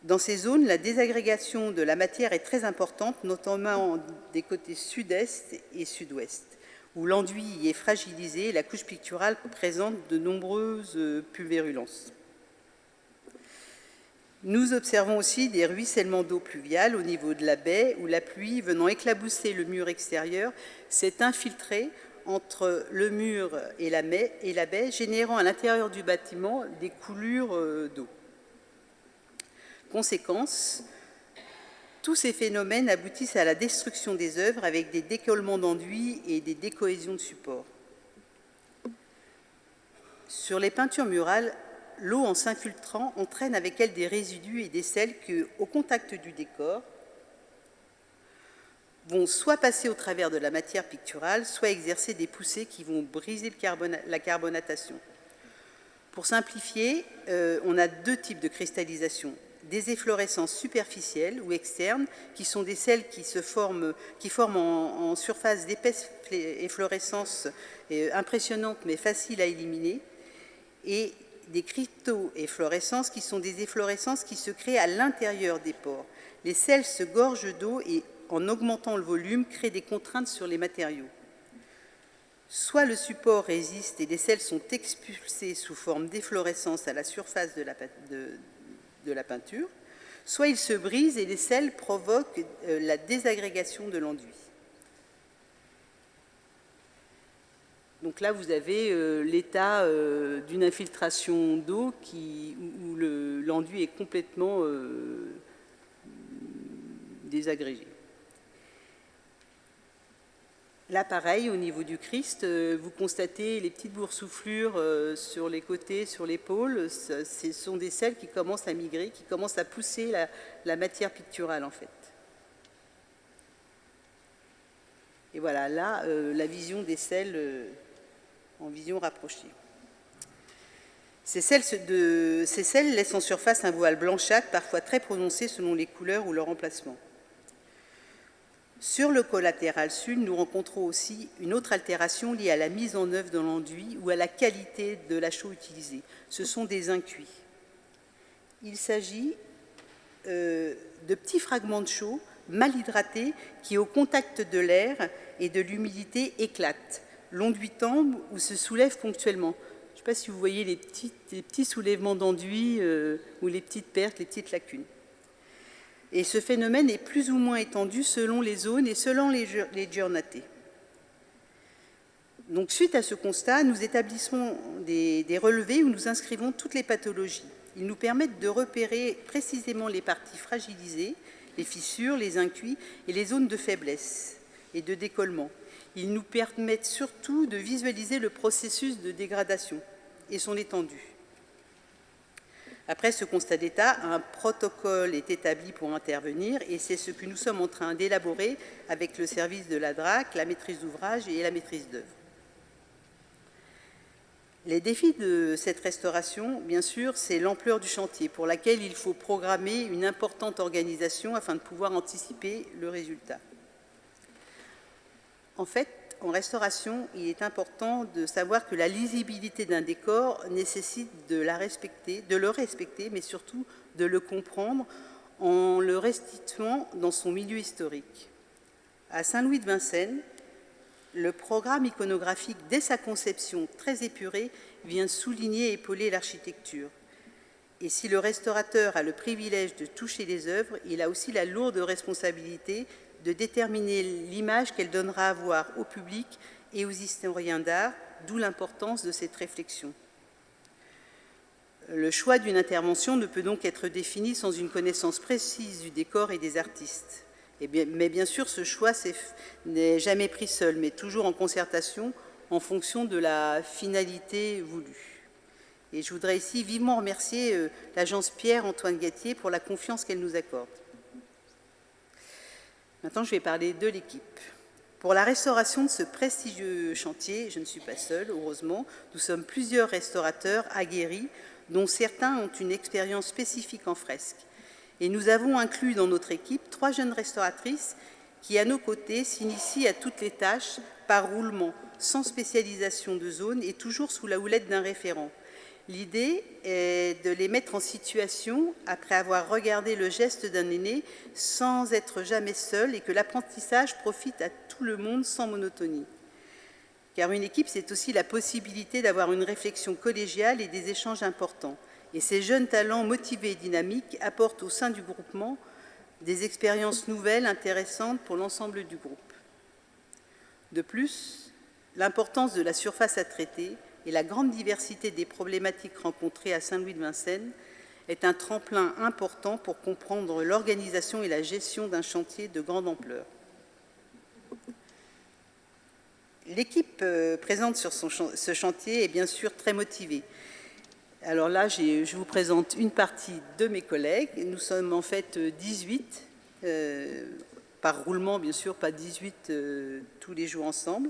Dans ces zones, la désagrégation de la matière est très importante, notamment des côtés sud-est et sud-ouest, où l'enduit est fragilisé et la couche picturale présente de nombreuses pulvérulences. Nous observons aussi des ruissellements d'eau pluviale au niveau de la baie, où la pluie, venant éclabousser le mur extérieur, s'est infiltrée entre le mur et la baie, générant à l'intérieur du bâtiment des coulures d'eau. Conséquence, tous ces phénomènes aboutissent à la destruction des œuvres avec des décollements d'enduit et des décohésions de support. Sur les peintures murales, l'eau en s'infiltrant entraîne avec elle des résidus et des sels qui, au contact du décor, vont soit passer au travers de la matière picturale, soit exercer des poussées qui vont briser la carbonatation. Pour simplifier, on a deux types de cristallisation. Des efflorescences superficielles ou externes, qui sont des sels qui forment en surface d'épaisses efflorescences impressionnantes mais faciles à éliminer, et des crypto-efflorescences, qui sont des efflorescences qui se créent à l'intérieur des pores. Les sels se gorgent d'eau et, en augmentant le volume, créent des contraintes sur les matériaux. Soit le support résiste et les sels sont expulsés sous forme d'efflorescence à la surface de la peinture, soit ils se brisent et les sels provoquent la désagrégation de l'enduit. Donc là, vous avez l'état d'une infiltration d'eau où l'enduit est complètement désagrégé. Là, pareil, au niveau du Christ, vous constatez les petites boursouflures sur les côtés, sur l'épaule. Ce sont des selles qui commencent à migrer, qui commencent à pousser la matière picturale, en fait. Et voilà, là, la vision des selles en vision rapprochée. Ces selles laissent en surface un voile blanchâtre, parfois très prononcé selon les couleurs ou leur emplacement. Sur le collatéral sud, nous rencontrons aussi une autre altération liée à la mise en œuvre de l'enduit ou à la qualité de la chaux utilisée. Ce sont des incuits. Il s'agit de petits fragments de chaux mal hydratés qui, au contact de l'air et de l'humidité, éclatent. L'enduit tombe ou se soulève ponctuellement. Je ne sais pas si vous voyez les petits soulèvements d'enduit ou les petites pertes, les petites lacunes. Et ce phénomène est plus ou moins étendu selon les zones et selon les giornate. Donc, suite à ce constat, nous établissons des relevés où nous inscrivons toutes les pathologies. Ils nous permettent de repérer précisément les parties fragilisées, les fissures, les incuits et les zones de faiblesse et de décollement. Ils nous permettent surtout de visualiser le processus de dégradation et son étendue. Après ce constat d'état, un protocole est établi pour intervenir et c'est ce que nous sommes en train d'élaborer avec le service de la DRAC, la maîtrise d'ouvrage et la maîtrise d'œuvre. Les défis de cette restauration, bien sûr, c'est l'ampleur du chantier pour laquelle il faut programmer une importante organisation afin de pouvoir anticiper le résultat. En fait, en restauration, il est important de savoir que la lisibilité d'un décor nécessite de le respecter, mais surtout de le comprendre en le restituant dans son milieu historique. À Saint-Louis de Vincennes, le programme iconographique, dès sa conception très épurée, vient souligner et épauler l'architecture. Et si le restaurateur a le privilège de toucher les œuvres, il a aussi la lourde responsabilité de déterminer l'image qu'elle donnera à voir au public et aux historiens d'art, d'où l'importance de cette réflexion. Le choix d'une intervention ne peut donc être défini sans une connaissance précise du décor et des artistes. Mais bien sûr, ce choix n'est jamais pris seul, mais toujours en concertation, en fonction de la finalité voulue. Et je voudrais ici vivement remercier l'agence Pierre-Antoine Gatier pour la confiance qu'elle nous accorde. Maintenant, je vais parler de l'équipe. Pour la restauration de ce prestigieux chantier, je ne suis pas seule, heureusement. Nous sommes plusieurs restaurateurs aguerris, dont certains ont une expérience spécifique en fresque. Et nous avons inclus dans notre équipe 3 jeunes restauratrices qui, à nos côtés, s'initient à toutes les tâches par roulement, sans spécialisation de zone et toujours sous la houlette d'un référent. L'idée est de les mettre en situation, après avoir regardé le geste d'un aîné, sans être jamais seul et que l'apprentissage profite à tout le monde sans monotonie. Car une équipe, c'est aussi la possibilité d'avoir une réflexion collégiale et des échanges importants. Et ces jeunes talents motivés et dynamiques apportent au sein du groupement des expériences nouvelles, intéressantes pour l'ensemble du groupe. De plus, l'importance de la surface à traiter et la grande diversité des problématiques rencontrées à Saint-Louis de Vincennes est un tremplin important pour comprendre l'organisation et la gestion d'un chantier de grande ampleur. L'équipe présente sur ce chantier est bien sûr très motivée. Alors là, je vous présente une partie de mes collègues. Nous sommes en fait 18, par roulement bien sûr, pas 18 tous les jours ensemble.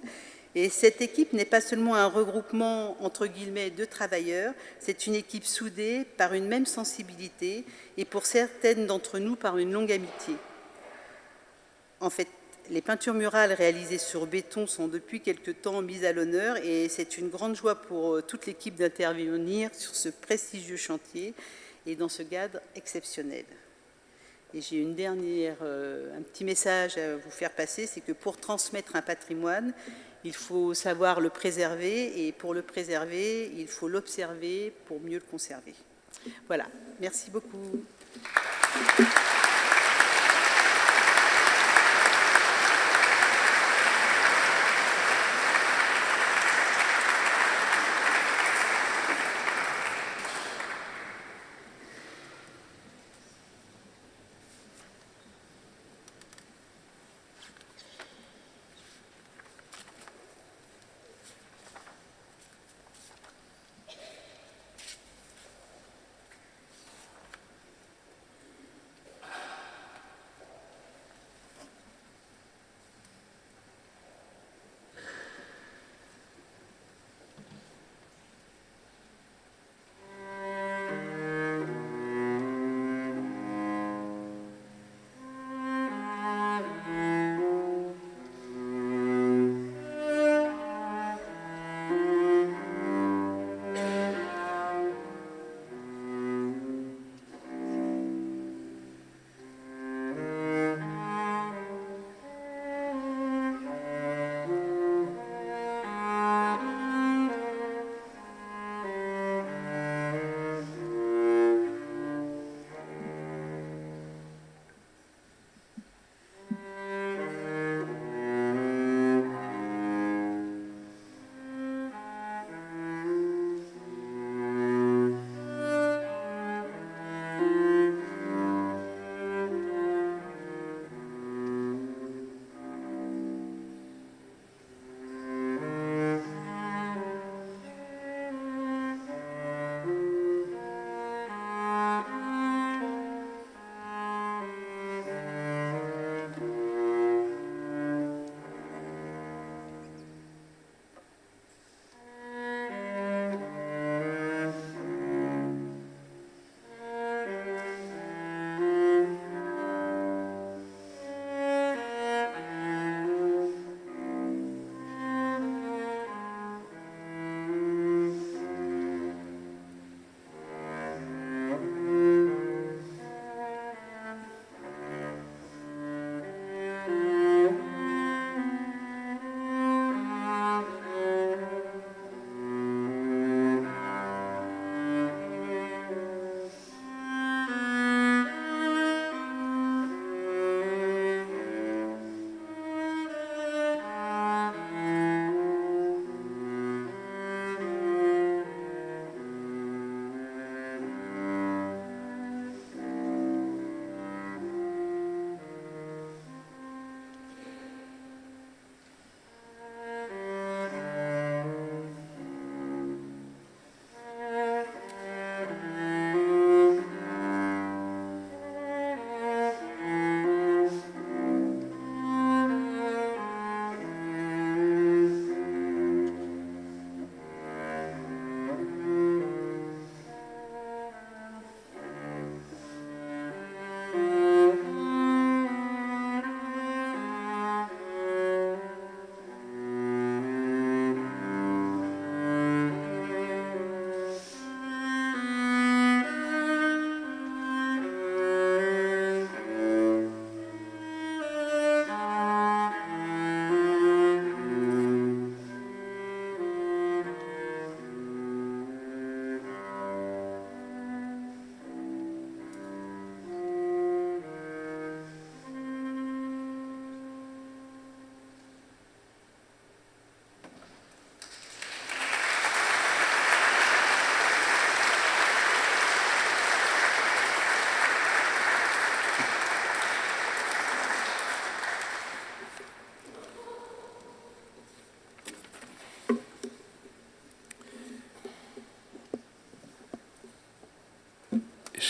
Et cette équipe n'est pas seulement un regroupement, entre guillemets, de travailleurs, c'est une équipe soudée par une même sensibilité et pour certaines d'entre nous par une longue amitié. En fait, les peintures murales réalisées sur béton sont depuis quelque temps mises à l'honneur et c'est une grande joie pour toute l'équipe d'intervenir sur ce prestigieux chantier et dans ce cadre exceptionnel. Et j'ai un petit message à vous faire passer, c'est que pour transmettre un patrimoine, il faut savoir le préserver et pour le préserver, il faut l'observer pour mieux le conserver. Voilà, merci beaucoup.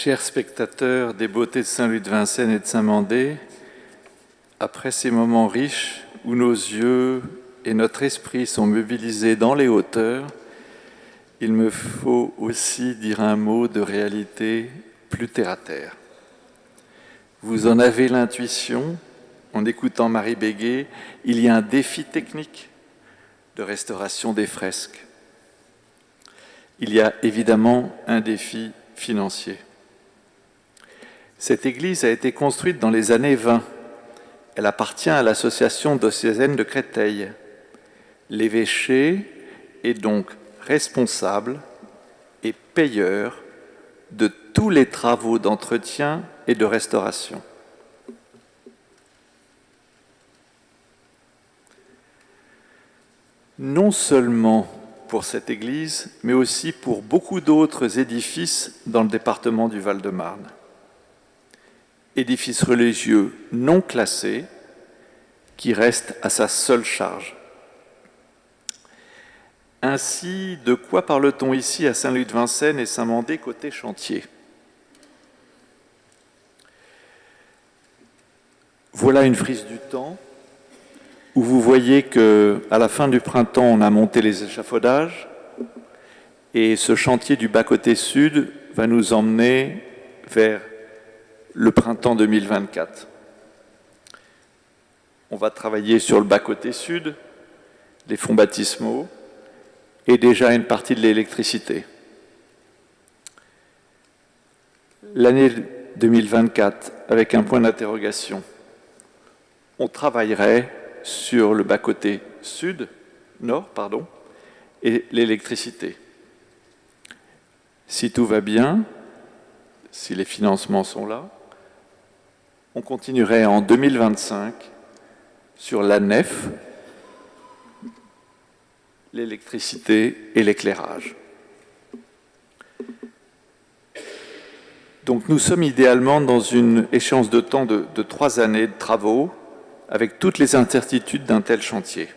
Chers spectateurs des beautés de Saint-Louis de Vincennes et de Saint-Mandé, après ces moments riches où nos yeux et notre esprit sont mobilisés dans les hauteurs, il me faut aussi dire un mot de réalité plus terre-à-terre. Vous en avez l'intuition, en écoutant Marie Béguet, il y a un défi technique de restauration des fresques. Il y a évidemment un défi financier. Cette église a été construite dans les années 20. Elle appartient à l'association diocésaine de Créteil. L'évêché est donc responsable et payeur de tous les travaux d'entretien et de restauration. Non seulement pour cette église, mais aussi pour beaucoup d'autres édifices dans le département du Val-de-Marne. Édifices religieux non classés qui restent à sa seule charge. Ainsi, de quoi parle-t-on ici à Saint-Louis de Vincennes et Saint-Mandé côté chantier? Voilà une frise du temps où vous voyez qu'à la fin du printemps, on a monté les échafaudages et ce chantier du bas-côté sud va nous emmener vers le printemps 2024. On va travailler sur le bas-côté sud, les fonds baptismaux et déjà une partie de l'électricité. L'année 2024, avec un point d'interrogation, on travaillerait sur le bas-côté nord, et l'électricité. Si tout va bien, si les financements sont là, on continuerait en 2025 sur la nef, l'électricité et l'éclairage. Donc nous sommes idéalement dans une échéance de temps de 3 années de travaux, avec toutes les incertitudes d'un tel chantier.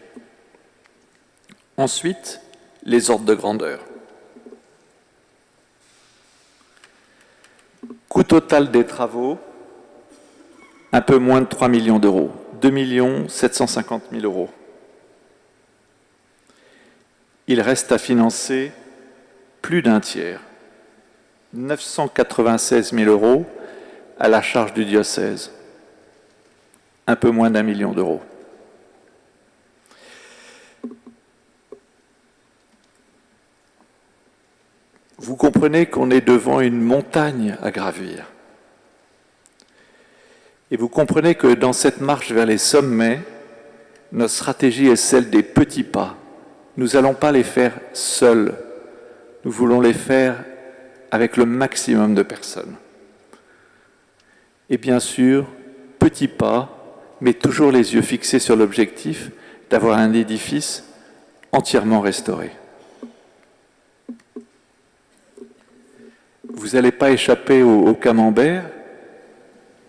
Ensuite, les ordres de grandeur. Coût total des travaux, un peu moins de 3 millions d'euros, 2 750 000 euros. Il reste à financer plus d'un tiers, 996 000 euros à la charge du diocèse. Un peu moins d'1 million d'euros. Vous comprenez qu'on est devant une montagne à gravir. Et vous comprenez que dans cette marche vers les sommets, notre stratégie est celle des petits pas. Nous n'allons pas les faire seuls. Nous voulons les faire avec le maximum de personnes. Et bien sûr, petits pas, mais toujours les yeux fixés sur l'objectif d'avoir un édifice entièrement restauré. Vous n'allez pas échapper au camembert,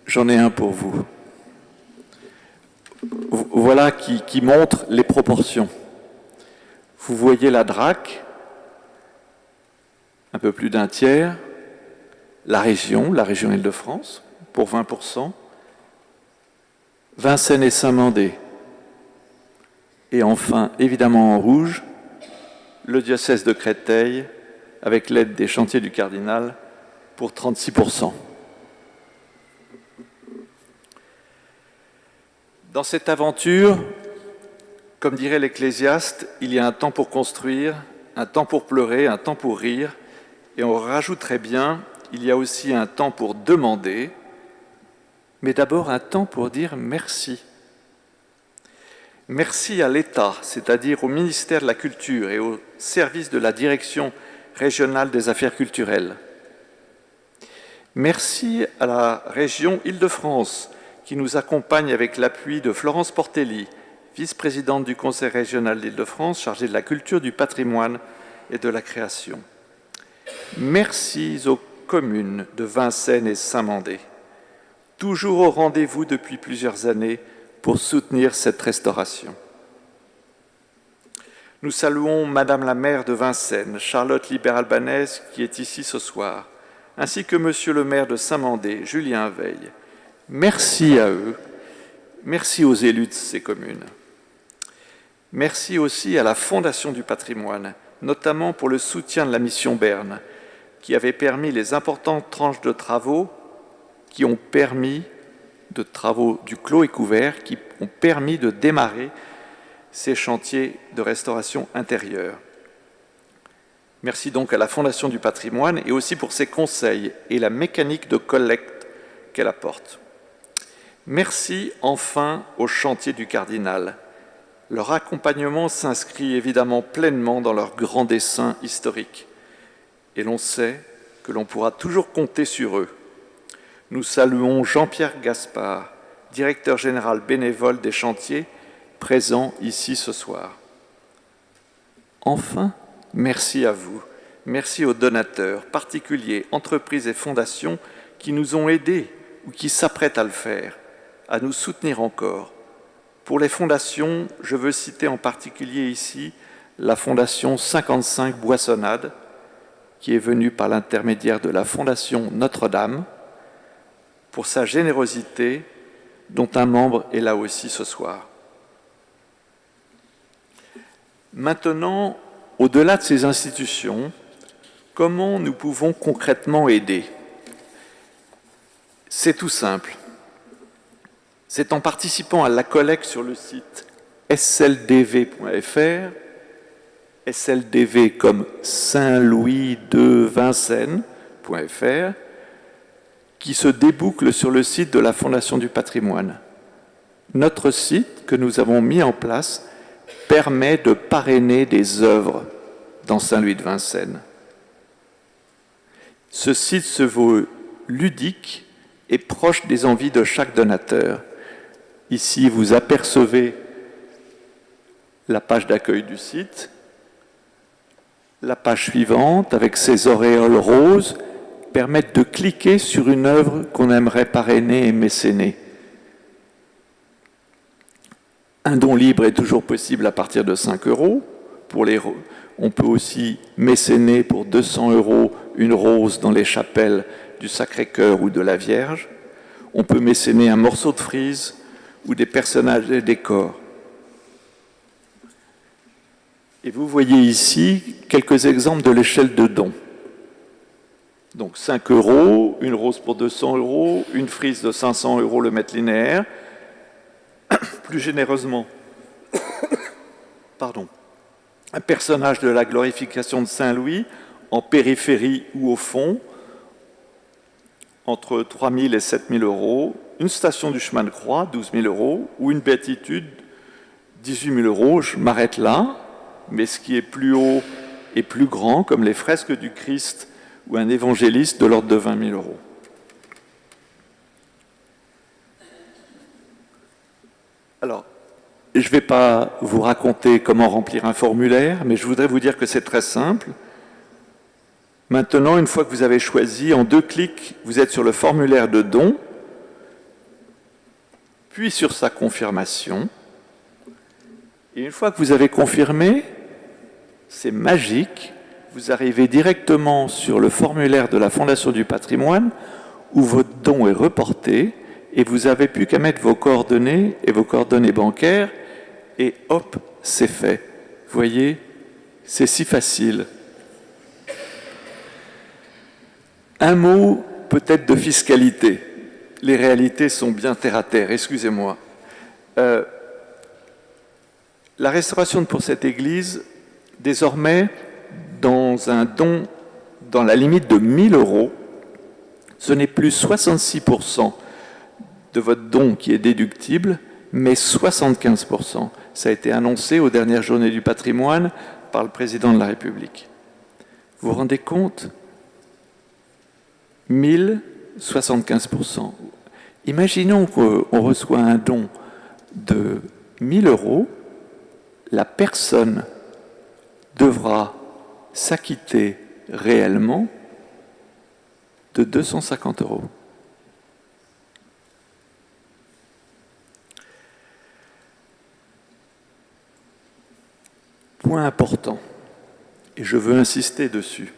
j'en ai un pour vous. Voilà qui montre les proportions. Vous voyez la DRAC, un peu plus d'un tiers, la région Île-de-France, pour 20%, Vincennes et Saint-Mandé. Et enfin, évidemment en rouge, le diocèse de Créteil, avec l'aide des chantiers du Cardinal, pour 36%. Dans cette aventure, comme dirait l'Ecclésiaste, il y a un temps pour construire, un temps pour pleurer, un temps pour rire, et on rajouterait bien, il y a aussi un temps pour demander, mais d'abord un temps pour dire merci. Merci à l'État, c'est-à-dire au ministère de la Culture et au service de la Direction régionale des affaires culturelles. Merci à la région Île-de-France, qui nous accompagne avec l'appui de Florence Portelli, vice-présidente du Conseil régional d'Île-de-France, chargée de la culture, du patrimoine et de la création. Merci aux communes de Vincennes et Saint-Mandé, toujours au rendez-vous depuis plusieurs années pour soutenir cette restauration. Nous saluons Madame la maire de Vincennes, Charlotte Libert-Albanese, qui est ici ce soir, ainsi que Monsieur le maire de Saint-Mandé, Julien Veil. Merci à eux, merci aux élus de ces communes. Merci aussi à la Fondation du patrimoine, notamment pour le soutien de la mission Berne, qui avait permis les importantes tranches de travaux qui ont permis de travaux du clos et couvert, qui ont permis de démarrer ces chantiers de restauration intérieure. Merci donc à la Fondation du patrimoine et aussi pour ses conseils et la mécanique de collecte qu'elle apporte. Merci enfin au chantier du Cardinal. Leur accompagnement s'inscrit évidemment pleinement dans leur grand dessein historique. Et l'on sait que l'on pourra toujours compter sur eux. Nous saluons Jean-Pierre Gaspard, directeur général bénévole des chantiers, présent ici ce soir. Enfin, merci à vous. Merci aux donateurs, particuliers, entreprises et fondations qui nous ont aidés ou qui s'apprêtent à le faire, à nous soutenir encore. Pour les fondations, je veux citer en particulier ici la Fondation 55 Boissonnade, qui est venue par l'intermédiaire de la Fondation Notre-Dame, pour sa générosité, dont un membre est là aussi ce soir. Maintenant, au-delà de ces institutions, comment nous pouvons concrètement aider? C'est tout simple. C'est en participant à la collecte sur le site sldv.fr, SLDV comme Saint-Louis de Vincennes.fr, qui se déboucle sur le site de la Fondation du patrimoine. Notre site que nous avons mis en place permet de parrainer des œuvres dans Saint-Louis de Vincennes. Ce site se veut ludique et proche des envies de chaque donateur. Ici, vous apercevez la page d'accueil du site. La page suivante, avec ses auréoles roses, permet de cliquer sur une œuvre qu'on aimerait parrainer et mécéner. Un don libre est toujours possible à partir de 5 €. On peut aussi mécéner pour 200 € une rose dans les chapelles du Sacré-Cœur ou de la Vierge. On peut mécéner un morceau de frise ou des personnages et décors. Et vous voyez ici quelques exemples de l'échelle de dons. Donc 5 €, une rose pour 200 €, une frise de 500 € le mètre linéaire. Plus généreusement, un personnage de la glorification de Saint-Louis en périphérie ou au fond, entre 3 000 et 7 000 €, une station du chemin de croix, 12 000 €, ou une béatitude, 18 000 €. Je m'arrête là, mais ce qui est plus haut et plus grand, comme les fresques du Christ ou un évangéliste, de l'ordre de 20 000 €. Alors, je ne vais pas vous raconter comment remplir un formulaire, mais je voudrais vous dire que c'est très simple. Maintenant, une fois que vous avez choisi, en 2 clics, vous êtes sur le formulaire de don, puis sur sa confirmation. Et une fois que vous avez confirmé, c'est magique, vous arrivez directement sur le formulaire de la Fondation du patrimoine où votre don est reporté et vous n'avez plus qu'à mettre vos coordonnées et vos coordonnées bancaires et hop, c'est fait. Vous voyez, c'est si facile. Un mot peut-être de fiscalité. Les réalités sont bien terre à terre, excusez-moi. La restauration pour cette église, désormais, dans un don dans la limite de 1 000 €, ce n'est plus 66% de votre don qui est déductible, mais 75%. Ça a été annoncé aux dernières journées du patrimoine par le président de la République. Vous vous rendez compte ? 75%. Imaginons qu'on reçoit un don de 1 000 €, la personne devra s'acquitter réellement de 250 €. Point important, et je veux insister dessus,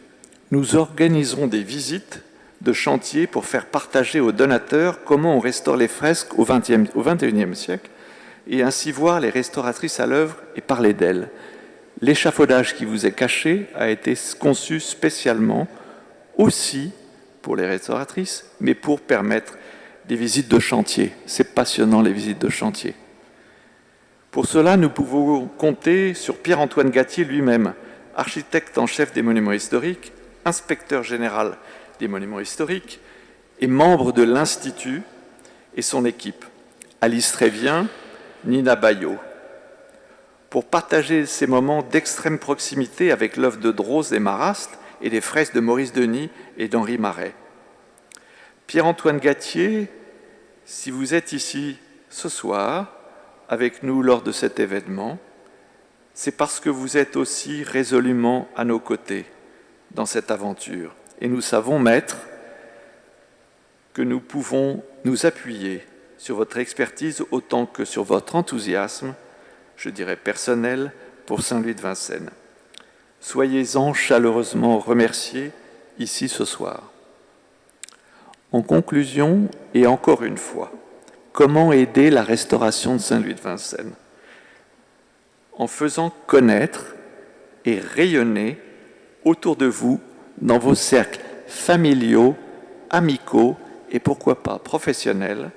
nous organiserons des visites de chantier pour faire partager aux donateurs comment on restaure les fresques au XXIe siècle et ainsi voir les restauratrices à l'œuvre et parler d'elles. L'échafaudage qui vous est caché a été conçu spécialement aussi pour les restauratrices, mais pour permettre des visites de chantier. C'est passionnant, les visites de chantier. Pour cela, nous pouvons compter sur Pierre-Antoine Gattier lui-même, architecte en chef des monuments historiques, inspecteur général des monuments historiques et membre de l'Institut et son équipe, Alice Trévien, Nina Bayot, pour partager ces moments d'extrême proximité avec l'œuvre de Droz et Marrast et les fresques de Maurice Denis et d'Henri Marais. Pierre-Antoine Gattier, si vous êtes ici ce soir avec nous lors de cet événement, c'est parce que vous êtes aussi résolument à nos côtés dans cette aventure. Et nous savons, Maître, que nous pouvons nous appuyer sur votre expertise autant que sur votre enthousiasme, je dirais personnel, pour Saint-Louis de Vincennes. Soyez-en chaleureusement remerciés ici ce soir. En conclusion, et encore une fois, comment aider la restauration de Saint-Louis de Vincennes? En faisant connaître et rayonner autour de vous, dans vos cercles familiaux, amicaux et pourquoi pas professionnels,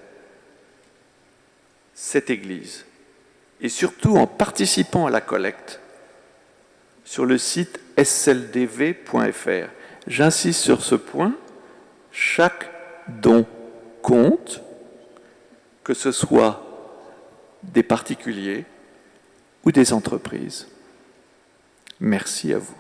cette Église. Et surtout en participant à la collecte sur le site sldv.fr. J'insiste sur ce point, chaque don compte, que ce soit des particuliers ou des entreprises. Merci à vous.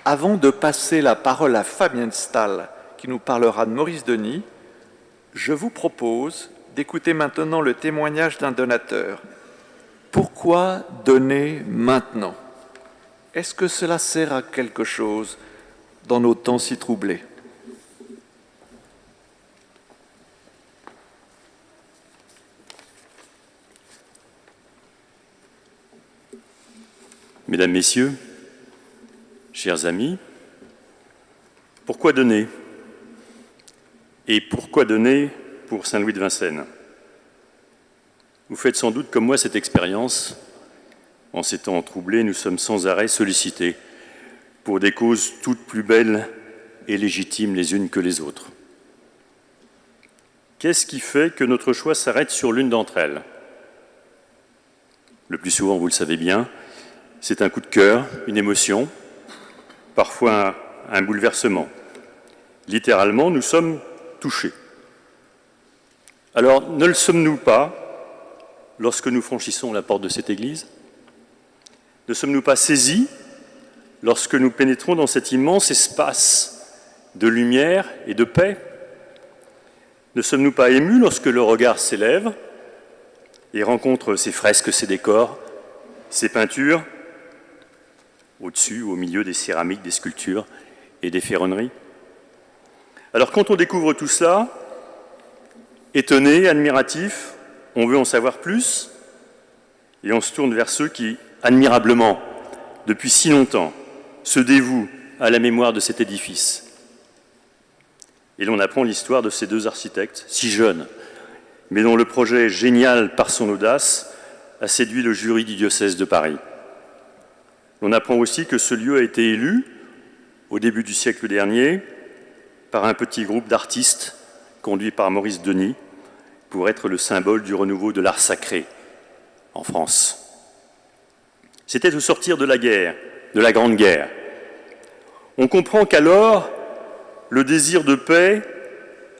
Avant de passer la parole à Fabien Stahl, qui nous parlera de Maurice Denis, je vous propose d'écouter maintenant le témoignage d'un donateur. Pourquoi donner maintenant? Est-ce que cela sert à quelque chose dans nos temps si troublés? Mesdames, Messieurs, chers amis, pourquoi donner? Et pourquoi donner pour Saint-Louis de Vincennes? Vous faites sans doute comme moi cette expérience. En ces temps troublés, nous sommes sans arrêt sollicités pour des causes toutes plus belles et légitimes les unes que les autres. Qu'est-ce qui fait que notre choix s'arrête sur l'une d'entre elles? Le plus souvent, vous le savez bien, c'est un coup de cœur, une émotion, parfois un bouleversement. Littéralement, nous sommes touchés. Alors, ne le sommes-nous pas lorsque nous franchissons la porte de cette église? Ne sommes-nous pas saisis lorsque nous pénétrons dans cet immense espace de lumière et de paix? Ne sommes-nous pas émus lorsque le regard s'élève et rencontre ces fresques, ces décors, ces peintures, au-dessus, au milieu des céramiques, des sculptures et des ferronneries? Alors quand on découvre tout cela, étonné, admiratif, on veut en savoir plus et on se tourne vers ceux qui, admirablement, depuis si longtemps, se dévouent à la mémoire de cet édifice. Et l'on apprend l'histoire de ces deux architectes, si jeunes, mais dont le projet génial par son audace a séduit le jury du diocèse de Paris. On apprend aussi que ce lieu a été élu, au début du siècle dernier, par un petit groupe d'artistes conduit par Maurice Denis, pour être le symbole du renouveau de l'art sacré en France. C'était au sortir de la guerre, de la Grande Guerre. On comprend qu'alors, le désir de paix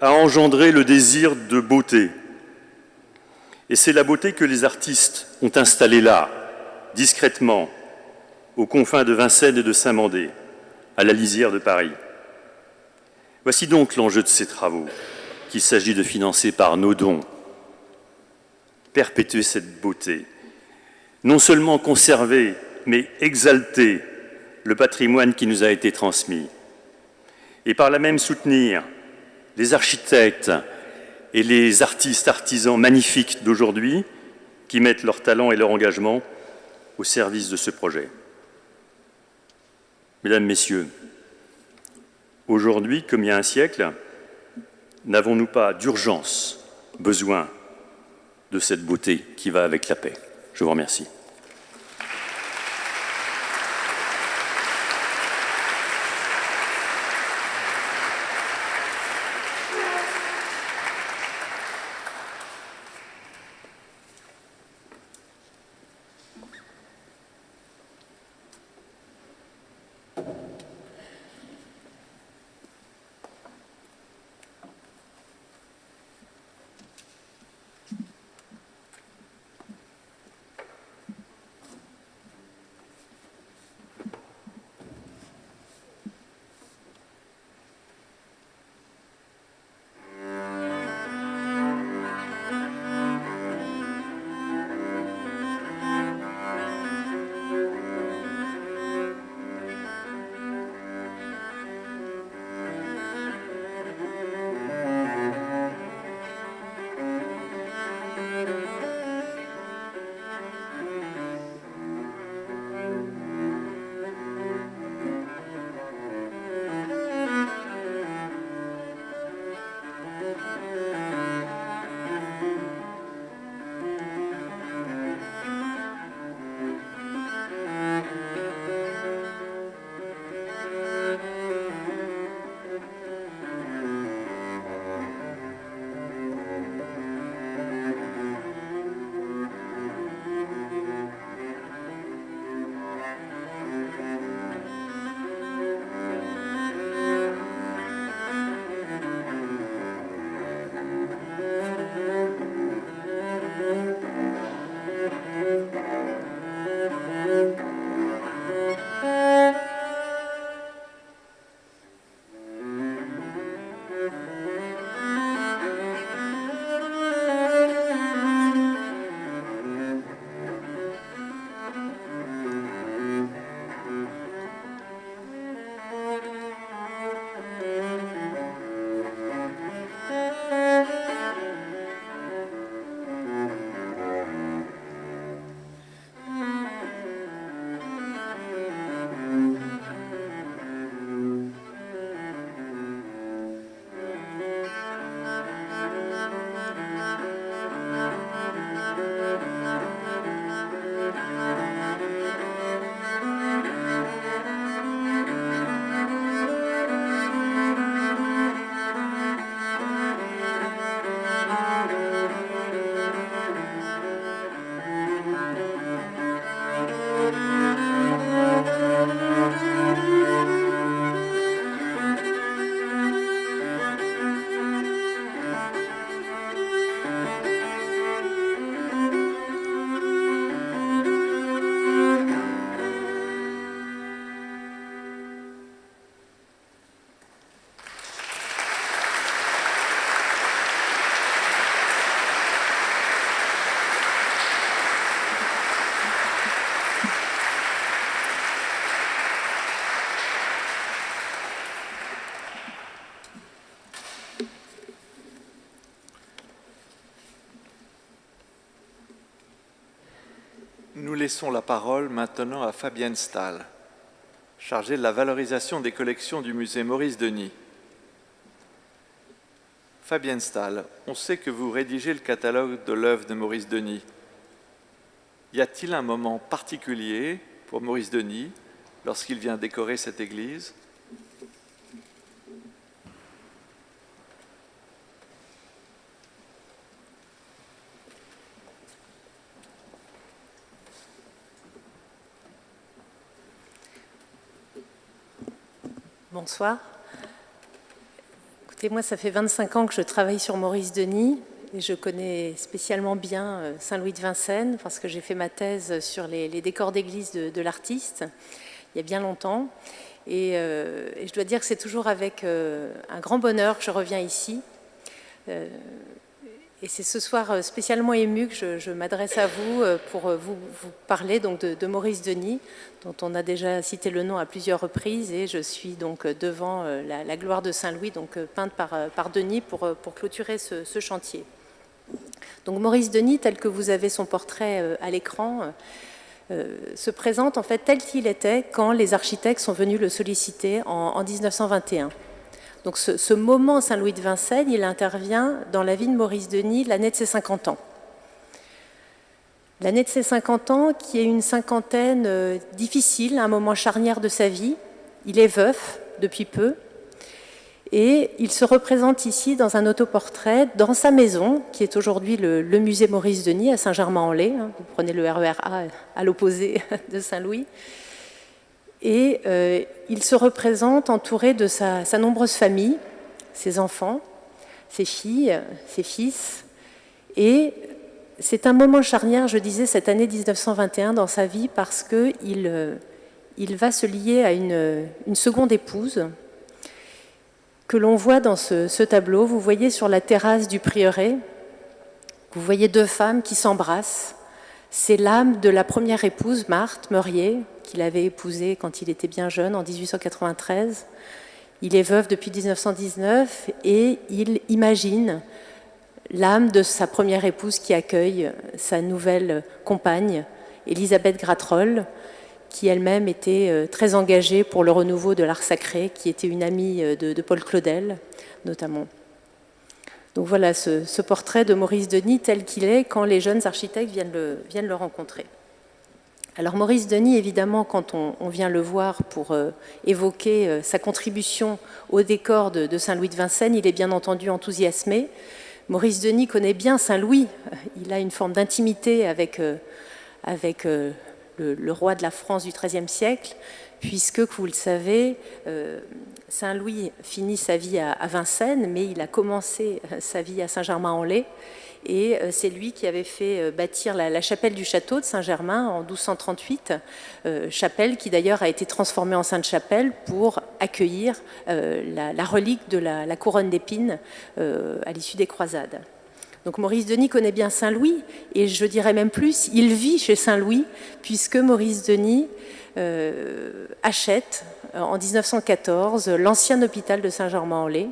a engendré le désir de beauté. Et c'est la beauté que les artistes ont installée là, discrètement, aux confins de Vincennes et de Saint-Mandé, à la lisière de Paris. Voici donc l'enjeu de ces travaux, qu'il s'agit de financer par nos dons. Perpétuer cette beauté, non seulement conserver, mais exalter le patrimoine qui nous a été transmis, et par là même soutenir les architectes et les artistes, artisans magnifiques d'aujourd'hui qui mettent leur talent et leur engagement au service de ce projet. Mesdames, Messieurs, aujourd'hui, comme il y a un siècle, n'avons-nous pas d'urgence besoin de cette beauté qui va avec la paix? Je vous remercie. Nous laissons la parole maintenant à Fabienne Stahl, chargée de la valorisation des collections du musée Maurice Denis. Fabienne Stahl, on sait que vous rédigez le catalogue de l'œuvre de Maurice Denis. Y a-t-il un moment particulier pour Maurice Denis lorsqu'il vient décorer cette église ? Bonsoir. Écoutez, moi, ça fait 25 ans que je travaille sur Maurice Denis et je connais spécialement bien Saint-Louis de Vincennes parce que j'ai fait ma thèse sur les décors d'église de l'artiste il y a bien longtemps. Et je dois dire que c'est toujours avec un grand bonheur que je reviens ici. Et c'est ce soir spécialement ému que je m'adresse à vous pour vous parler donc de Maurice Denis, dont on a déjà cité le nom à plusieurs reprises, et je suis donc devant la gloire de Saint-Louis, donc peinte par Denis pour clôturer ce chantier. Donc Maurice Denis, tel que vous avez son portrait à l'écran, se présente en fait tel qu'il était quand les architectes sont venus le solliciter en 1921. Donc ce moment Saint-Louis de Vincennes, il intervient dans la vie de Maurice Denis l'année de ses 50 ans. L'année de ses 50 ans qui est une cinquantaine difficile, un moment charnière de sa vie. Il est veuf depuis peu et il se représente ici dans un autoportrait dans sa maison, qui est aujourd'hui le musée Maurice Denis à Saint-Germain-en-Laye. Vous prenez le RER A à l'opposé de Saint-Louis. Et il se représente entouré de sa nombreuse famille, ses enfants, ses filles, ses fils. Et c'est un moment charnière, je disais, cette année 1921 dans sa vie, parce qu'il va se lier à une seconde épouse que l'on voit dans ce tableau. Vous voyez sur la terrasse du prieuré, vous voyez deux femmes qui s'embrassent. C'est l'âme de la première épouse, Marthe Meurier, qu'il avait épousée quand il était bien jeune, en 1893. Il est veuf depuis 1919 et il imagine l'âme de sa première épouse qui accueille sa nouvelle compagne, Élisabeth Gratrol, qui elle-même était très engagée pour le renouveau de l'art sacré, qui était une amie de Paul Claudel, notamment. Donc voilà ce portrait de Maurice Denis tel qu'il est quand les jeunes architectes viennent le rencontrer. Alors Maurice Denis, évidemment, quand on vient le voir pour évoquer sa contribution au décor de Saint-Louis de Vincennes, il est bien entendu enthousiasmé. Maurice Denis connaît bien Saint-Louis, il a une forme d'intimité avec le roi de la France du XIIIe siècle, puisque, vous le savez, Saint-Louis finit sa vie à Vincennes, mais il a commencé sa vie à Saint-Germain-en-Laye, et c'est lui qui avait fait bâtir la chapelle du château de Saint-Germain en 1238, chapelle qui d'ailleurs a été transformée en Sainte-Chapelle pour accueillir la relique de la couronne d'épines à l'issue des croisades. Donc Maurice Denis connaît bien Saint-Louis, et je dirais même plus, il vit chez Saint-Louis, puisque Maurice Denis achète en 1914 l'ancien hôpital de Saint-Germain-en-Laye.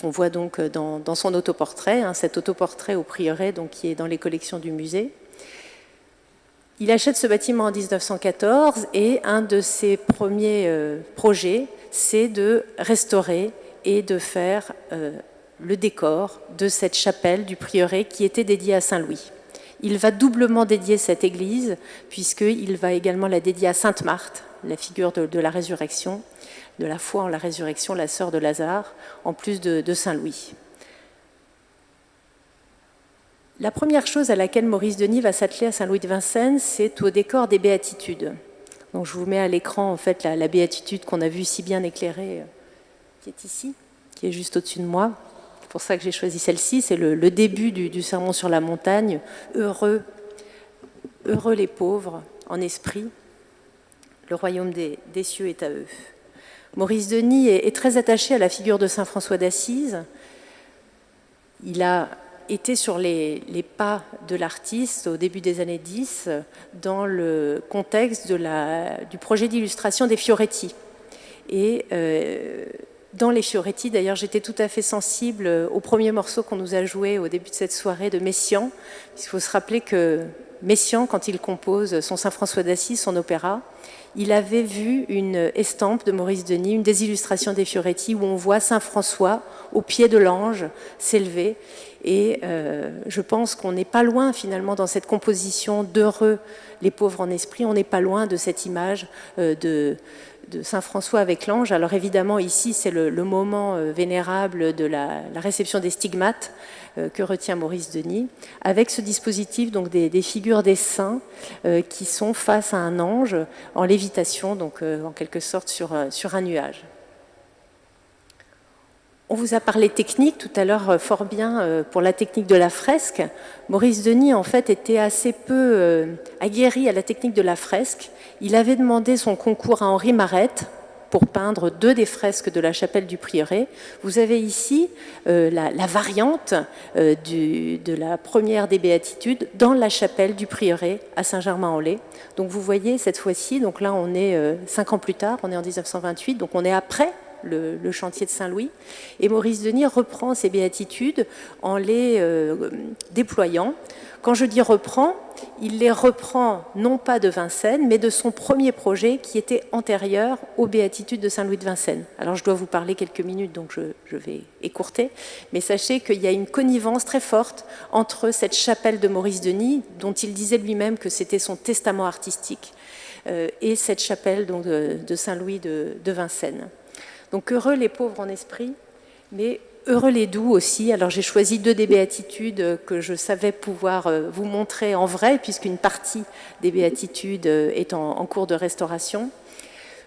On voit donc dans son autoportrait, cet autoportrait au prieuré donc, qui est dans les collections du musée. Il achète ce bâtiment en 1914 et un de ses premiers projets, c'est de restaurer et de faire le décor de cette chapelle du prieuré qui était dédiée à Saint-Louis. Il va doublement dédier cette église, puisqu'il va également la dédier à Sainte Marthe, la figure de la résurrection, de la foi en la résurrection, la sœur de Lazare, en plus de Saint-Louis. La première chose à laquelle Maurice Denis va s'atteler à Saint-Louis de Vincennes, c'est au décor des béatitudes. Donc je vous mets à l'écran en fait la béatitude qu'on a vue si bien éclairée, qui est ici, qui est juste au-dessus de moi. C'est pour ça que j'ai choisi celle-ci, c'est le début du sermon sur la montagne. Heureux les pauvres en esprit, le royaume des cieux est à eux. Maurice Denis est très attaché à la figure de saint François d'Assise. Il a été sur les pas de l'artiste au début des années 10 dans le contexte du projet d'illustration des Fioretti. Et dans les Fioretti, d'ailleurs, j'étais tout à fait sensible au premier morceau qu'on nous a joué au début de cette soirée de Messiaen. Il faut se rappeler que Messiaen, quand il compose son Saint François d'Assise, son opéra, il avait vu une estampe de Maurice Denis, une des illustrations des Fioretti, où on voit Saint François au pied de l'ange s'élever. Et je pense qu'on n'est pas loin, finalement, dans cette composition d'heureux les pauvres en esprit, on n'est pas loin de cette image de Saint François avec l'ange. Alors évidemment, ici, c'est le moment vénérable de la réception des stigmates que retient Maurice Denis, avec ce dispositif donc des figures des saints qui sont face à un ange en lévitation, donc en quelque sorte sur un nuage. On vous a parlé technique tout à l'heure fort bien pour la technique de la fresque. Maurice Denis, en fait, était assez peu aguerri à la technique de la fresque. Il avait demandé son concours à Henri Marette, pour peindre 2 des fresques de la chapelle du Prieuré. Vous avez ici la variante de la première des béatitudes dans la chapelle du Prieuré à Saint-Germain-en-Laye. Donc vous voyez cette fois-ci, donc là on est 5 ans plus tard, on est en 1928, donc on est après le chantier de Saint-Louis. Et Maurice Denis reprend ces béatitudes en les déployant. Quand je dis reprend, il les reprend non pas de Vincennes, mais de son premier projet qui était antérieur aux béatitudes de Saint-Louis de Vincennes. Alors je dois vous parler quelques minutes, donc je vais écourter, mais sachez qu'il y a une connivence très forte entre cette chapelle de Maurice Denis, dont il disait lui-même que c'était son testament artistique, et cette chapelle donc, de Saint-Louis de Vincennes. Donc heureux les pauvres en esprit, mais heureux les doux aussi. Alors j'ai choisi 2 des béatitudes que je savais pouvoir vous montrer en vrai, puisqu'une partie des béatitudes est en cours de restauration.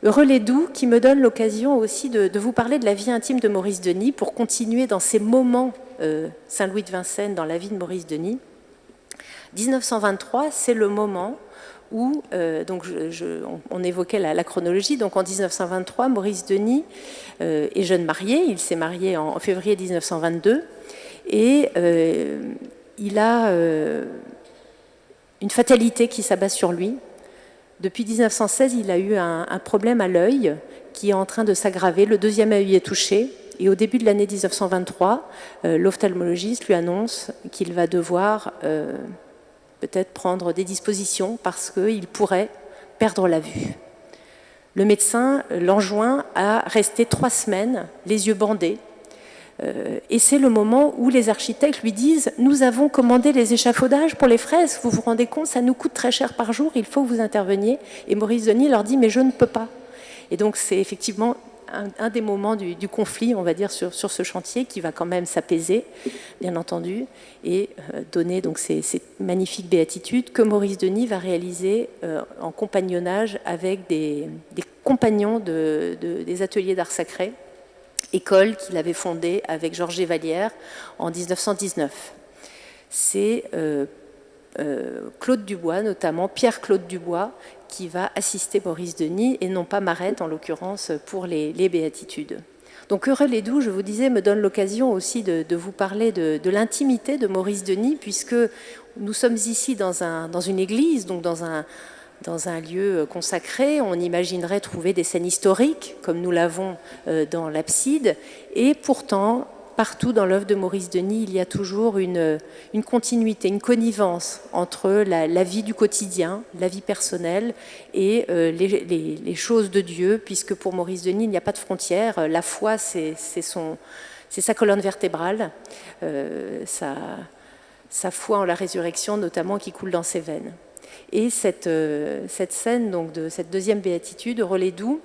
Heureux les doux, qui me donne l'occasion aussi de vous parler de la vie intime de Maurice Denis, pour continuer dans ces moments Saint-Louis de Vincennes dans la vie de Maurice Denis. 1923, c'est le moment où, donc on évoquait la chronologie, donc en 1923, Maurice Denis est jeune marié, il s'est marié en février 1922, et il a une fatalité qui s'abat sur lui. Depuis 1916, il a eu un problème à l'œil qui est en train de s'aggraver, le 2e œil est touché, et au début de l'année 1923, l'ophtalmologiste lui annonce qu'il va devoir peut-être prendre des dispositions parce qu'il pourrait perdre la vue. Le médecin l'enjoint à rester 3 semaines, les yeux bandés. Et c'est le moment où les architectes lui disent « Nous avons commandé les échafaudages pour les fresques, vous vous rendez compte, ça nous coûte très cher par jour, il faut que vous interveniez. » Et Maurice Denis leur dit « Mais je ne peux pas. » Et donc c'est effectivement un des moments du conflit, on va dire, sur ce chantier qui va quand même s'apaiser, bien entendu, et donner donc ces magnifiques béatitudes que Maurice Denis va réaliser en compagnonnage avec des compagnons des ateliers d'art sacré, école qu'il avait fondée avec Georges Vallière en 1919. C'est Claude Dubois, notamment Pierre-Claude Dubois, qui va assister Maurice Denis, et non pas Marette, en l'occurrence, pour les béatitudes. Donc Heureux les doux, je vous disais, me donne l'occasion aussi de vous parler de l'intimité de Maurice Denis, puisque nous sommes ici dans une église, donc dans un lieu consacré. On imaginerait trouver des scènes historiques, comme nous l'avons dans l'abside, et pourtant, partout dans l'œuvre de Maurice Denis, il y a toujours une continuité, une connivence entre la vie du quotidien, la vie personnelle et les choses de Dieu, puisque pour Maurice Denis, il n'y a pas de frontières. La foi, c'est sa colonne vertébrale, sa foi en la résurrection, notamment, qui coule dans ses veines. Et cette scène donc, de cette 2e béatitude, Heureux les doux,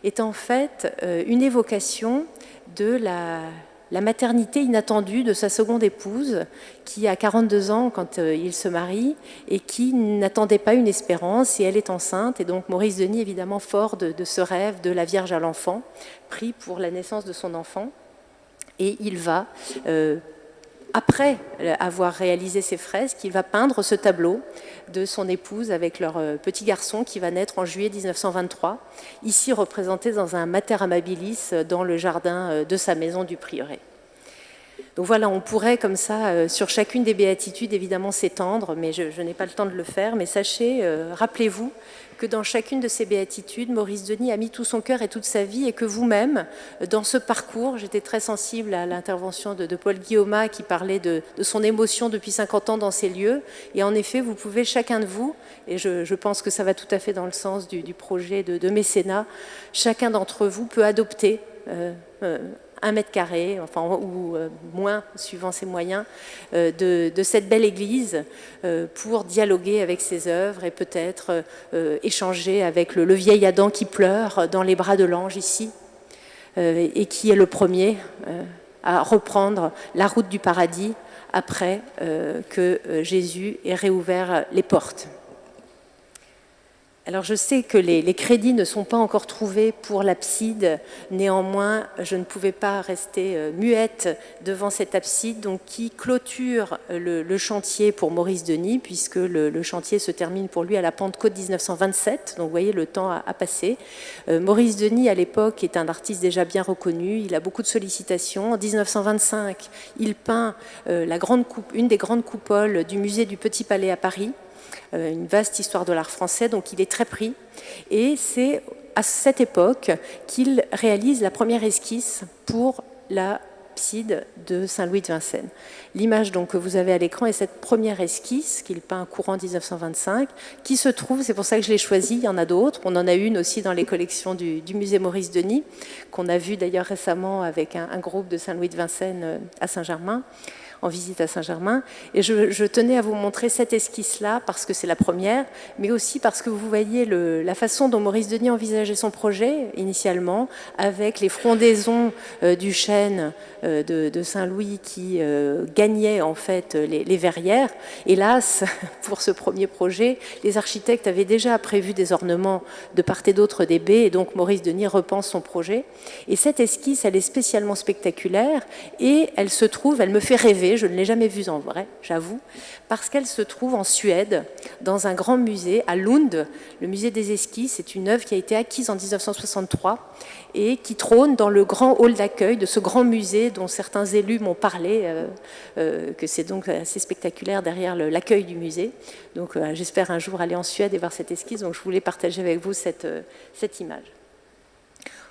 est en fait une évocation de la maternité inattendue de sa seconde épouse, qui a 42 ans quand il se marie, et qui n'attendait pas une espérance, et elle est enceinte. Et donc Maurice Denis, évidemment fort de ce rêve de la Vierge à l'enfant, prie pour la naissance de son enfant, et il va, après avoir réalisé ses fresques, il va peindre ce tableau de son épouse avec leur petit garçon qui va naître en juillet 1923, ici représenté dans un mater amabilis dans le jardin de sa maison du prieuré. Donc voilà, on pourrait comme ça, sur chacune des béatitudes, évidemment s'étendre, mais je n'ai pas le temps de le faire. Mais sachez, rappelez-vous que dans chacune de ces béatitudes, Maurice Denis a mis tout son cœur et toute sa vie, et que vous-même, dans ce parcours, j'étais très sensible à l'intervention de Paul Guillaumat qui parlait de son émotion depuis 50 ans dans ces lieux. Et en effet, vous pouvez, chacun de vous, et je pense que ça va tout à fait dans le sens du projet de mécénat, chacun d'entre vous peut adopter 1 mètre carré, enfin, ou moins, suivant ses moyens, de cette belle église pour dialoguer avec ses œuvres et peut-être échanger avec le vieil Adam qui pleure dans les bras de l'ange ici, et qui est le premier à reprendre la route du paradis après que Jésus ait réouvert les portes. Alors je sais que les crédits ne sont pas encore trouvés pour l'abside, néanmoins je ne pouvais pas rester muette devant cette abside donc, qui clôture le chantier pour Maurice Denis, puisque le chantier se termine pour lui à la Pentecôte 1927, donc vous voyez le temps a passé. Maurice Denis à l'époque est un artiste déjà bien reconnu, il a beaucoup de sollicitations. En 1925, il peint une des grandes coupoles du musée du Petit Palais à Paris, une vaste histoire de l'art français, donc il est très pris. Et c'est à cette époque qu'il réalise la première esquisse pour l'abside de Saint-Louis de Vincennes. L'image donc que vous avez à l'écran est cette première esquisse qu'il peint courant 1925, qui se trouve, c'est pour ça que je l'ai choisi, il y en a d'autres, on en a une aussi dans les collections du musée Maurice Denis, qu'on a vu d'ailleurs récemment avec un groupe de Saint-Louis de Vincennes à Saint-Germain, en visite à Saint-Germain. Et je tenais à vous montrer cette esquisse-là parce que c'est la première, mais aussi parce que vous voyez la façon dont Maurice Denis envisageait son projet initialement, avec les frondaisons du chêne de Saint-Louis qui gagnait en fait les verrières. Hélas, pour ce premier projet, les architectes avaient déjà prévu des ornements de part et d'autre des baies, et donc Maurice Denis repense son projet. Et cette esquisse, elle est spécialement spectaculaire, et elle me fait rêver. Je ne l'ai jamais vue en vrai, j'avoue, parce qu'elle se trouve en Suède, dans un grand musée à Lund. Le musée des esquisses, c'est une œuvre qui a été acquise en 1963 et qui trône dans le grand hall d'accueil de ce grand musée dont certains élus m'ont parlé, que c'est donc assez spectaculaire derrière l'accueil du musée. Donc j'espère un jour aller en Suède et voir cette esquisse, donc je voulais partager avec vous cette image.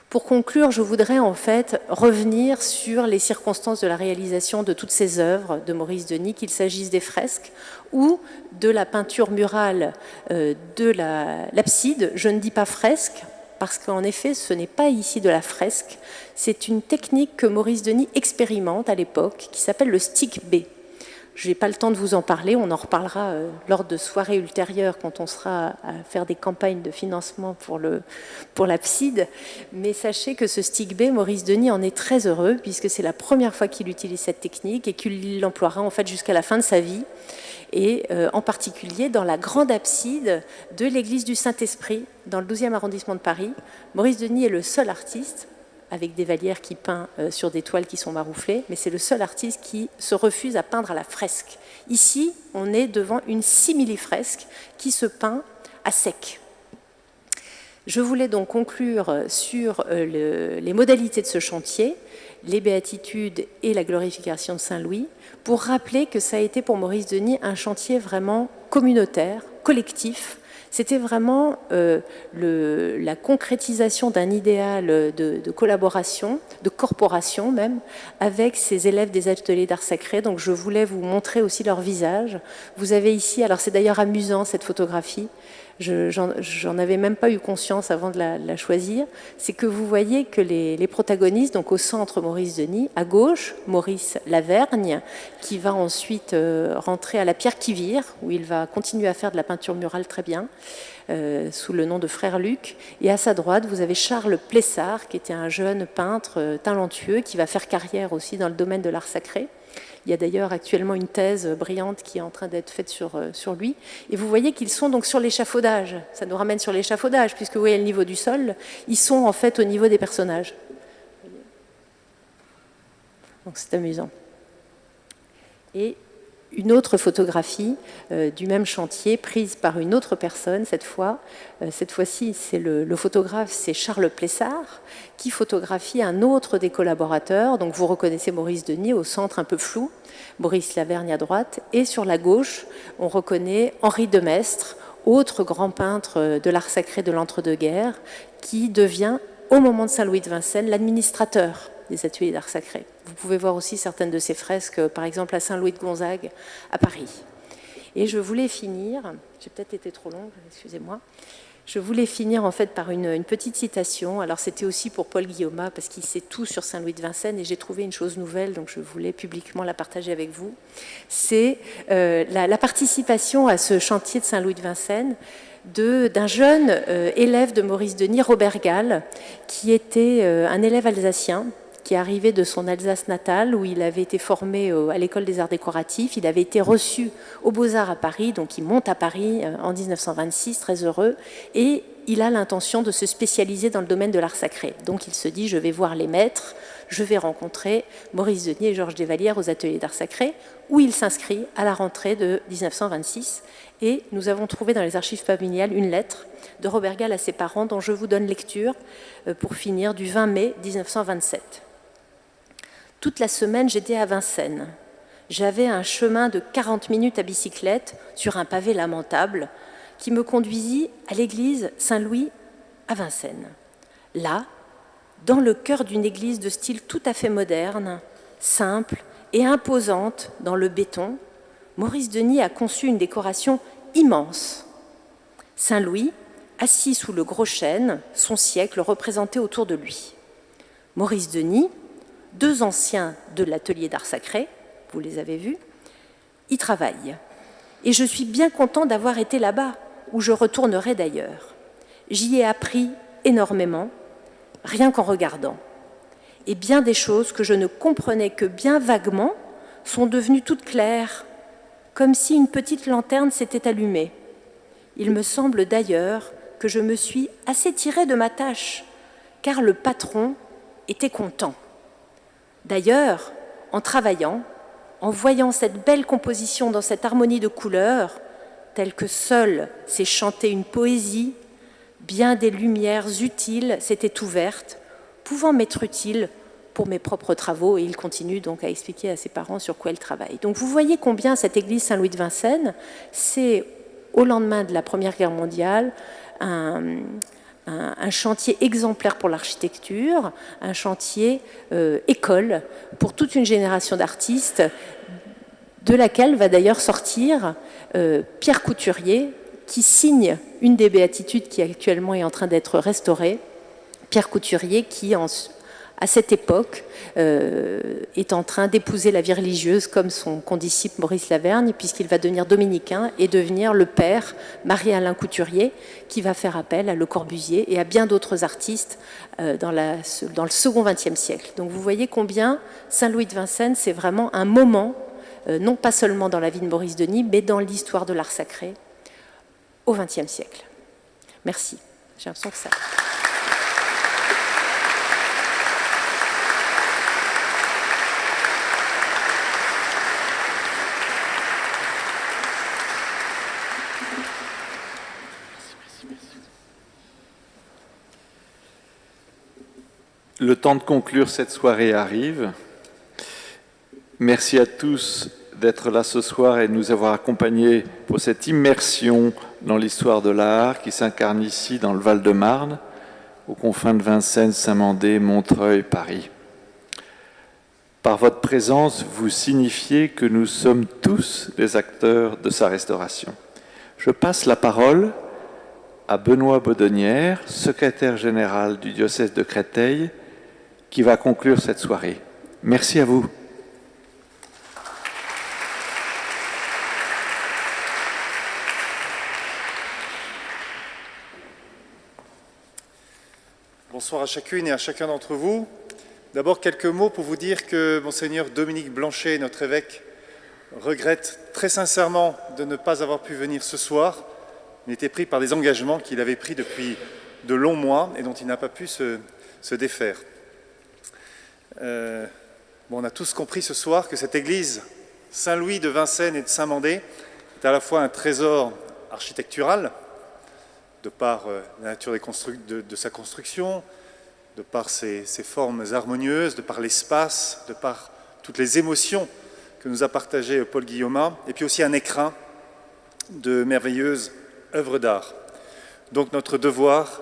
Pour conclure, je voudrais en fait revenir sur les circonstances de la réalisation de toutes ces œuvres de Maurice Denis, qu'il s'agisse des fresques ou de la peinture murale de l'abside. Je ne dis pas fresque, parce qu'en effet, ce n'est pas ici de la fresque. C'est une technique que Maurice Denis expérimente à l'époque, qui s'appelle le stick B. Je n'ai pas le temps de vous en parler, on en reparlera lors de soirées ultérieures quand on sera à faire des campagnes de financement pour l'abside. Mais sachez que ce stick B, Maurice Denis en est très heureux puisque c'est la première fois qu'il utilise cette technique et qu'il l'emploiera en fait jusqu'à la fin de sa vie. Et en particulier dans la grande abside de l'église du Saint-Esprit dans le 12e arrondissement de Paris. Maurice Denis est le seul artiste avec des Vallières qui peint sur des toiles qui sont marouflées, mais c'est le seul artiste qui se refuse à peindre à la fresque. Ici, on est devant une simili-fresque qui se peint à sec. Je voulais donc conclure sur les modalités de ce chantier, les béatitudes et la glorification de Saint-Louis, pour rappeler que ça a été pour Maurice Denis un chantier vraiment communautaire, collectif. C'était vraiment la concrétisation d'un idéal de collaboration, de corporation même, avec ces élèves des ateliers d'art sacré. Donc je voulais vous montrer aussi leur visage. Vous avez ici, alors c'est d'ailleurs amusant cette photographie, j'en avais même pas eu conscience avant de la choisir, c'est que vous voyez que les protagonistes, donc au centre Maurice Denis, à gauche Maurice Lavergne, qui va ensuite rentrer à la Pierre qui vire, où il va continuer à faire de la peinture murale très bien, sous le nom de Frère Luc. Et à sa droite, vous avez Charles Plessard, qui était un jeune peintre talentueux, qui va faire carrière aussi dans le domaine de l'art sacré. Il y a d'ailleurs actuellement une thèse brillante qui est en train d'être faite sur lui. Et vous voyez qu'ils sont donc sur l'échafaudage. Ça nous ramène sur l'échafaudage, puisque vous voyez le niveau du sol. Ils sont en fait au niveau des personnages. Donc c'est amusant. Et une autre photographie du même chantier, prise par une autre personne cette fois. Cette fois-ci, c'est le photographe, c'est Charles Plessard, qui photographie un autre des collaborateurs. Donc vous reconnaissez Maurice Denis au centre un peu flou, Maurice Lavergne à droite, et sur la gauche, on reconnaît Henri de Maistre, autre grand peintre de l'art sacré de l'entre-deux-guerres, qui devient, au moment de Saint-Louis de Vincennes, l'administrateur des ateliers d'art sacré. Vous pouvez voir aussi certaines de ces fresques, par exemple à Saint-Louis de Gonzague, à Paris. Et je voulais finir, j'ai peut-être été trop longue, excusez-moi, je voulais finir en fait par une petite citation. Alors c'était aussi pour Paul Guillaumat, parce qu'il sait tout sur Saint-Louis de Vincennes, et j'ai trouvé une chose nouvelle, donc je voulais publiquement la partager avec vous. C'est la participation à ce chantier de Saint-Louis de Vincennes d'un jeune élève de Maurice Denis, Robert Gall, qui était un élève alsacien, qui est arrivé de son Alsace natale, où il avait été formé à l'École des Arts Décoratifs. Il avait été reçu aux Beaux-Arts à Paris, donc il monte à Paris en 1926, très heureux, et il a l'intention de se spécialiser dans le domaine de l'art sacré. Donc il se dit, je vais voir les maîtres, je vais rencontrer Maurice Denis et Georges Desvallières aux ateliers d'art sacré, où il s'inscrit à la rentrée de 1926. Et nous avons trouvé dans les archives familiales une lettre de Robert Gall à ses parents, dont je vous donne lecture pour finir, du 20 mai 1927. Toute la semaine, j'étais à Vincennes. J'avais un chemin de 40 minutes à bicyclette sur un pavé lamentable qui me conduisit à l'église Saint-Louis à Vincennes. Là, dans le cœur d'une église de style tout à fait moderne, simple et imposante dans le béton, Maurice Denis a conçu une décoration immense. Saint-Louis, assis sous le gros chêne, son siècle représenté autour de lui. Maurice Denis, deux anciens de l'atelier d'art sacré, vous les avez vus, y travaillent. Et je suis bien content d'avoir été là-bas, où je retournerai d'ailleurs. J'y ai appris énormément, rien qu'en regardant. Et bien des choses que je ne comprenais que bien vaguement sont devenues toutes claires, comme si une petite lanterne s'était allumée. Il me semble d'ailleurs que je me suis assez tirée de ma tâche, car le patron était content. D'ailleurs, en travaillant, en voyant cette belle composition dans cette harmonie de couleurs, telle que seule sait chanter une poésie, bien des lumières utiles s'étaient ouvertes, pouvant m'être utiles pour mes propres travaux. Et il continue donc à expliquer à ses parents sur quoi il travaille. Donc vous voyez combien cette église Saint-Louis de Vincennes, c'est au lendemain de la Première Guerre mondiale, un chantier exemplaire pour l'architecture, un chantier école pour toute une génération d'artistes, de laquelle va d'ailleurs sortir Pierre Couturier, qui signe une des béatitudes qui actuellement est en train d'être restaurée. Pierre Couturier qui, à cette époque, est en train d'épouser la vie religieuse comme son condisciple Maurice Lavergne, puisqu'il va devenir dominicain et devenir le père Marie-Alain Couturier, qui va faire appel à Le Corbusier et à bien d'autres artistes dans le second XXe siècle. Donc vous voyez combien Saint-Louis de Vincennes, c'est vraiment un moment, non pas seulement dans la vie de Maurice Denis, mais dans l'histoire de l'art sacré au XXe siècle. Merci. J'ai l'impression que ça... Le temps de conclure cette soirée arrive. Merci à tous d'être là ce soir et de nous avoir accompagnés pour cette immersion dans l'histoire de l'art qui s'incarne ici dans le Val-de-Marne, aux confins de Vincennes, Saint-Mandé, Montreuil, Paris. Par votre présence, vous signifiez que nous sommes tous des acteurs de sa restauration. Je passe la parole à Benoît Baudonnière, secrétaire général du diocèse de Créteil, qui va conclure cette soirée. Merci à vous. Bonsoir à chacune et à chacun d'entre vous. D'abord, quelques mots pour vous dire que Monseigneur Dominique Blanchet, notre évêque, regrette très sincèrement de ne pas avoir pu venir ce soir. Il était pris par des engagements qu'il avait pris depuis de longs mois et dont il n'a pas pu se défaire. On a tous compris ce soir que cette église Saint-Louis de Vincennes et de Saint-Mandé est à la fois un trésor architectural, de par la nature de sa construction, de par ses formes harmonieuses, de par l'espace, de par toutes les émotions que nous a partagées Paul Guillaumin, et puis aussi un écrin de merveilleuses œuvres d'art. Donc notre devoir,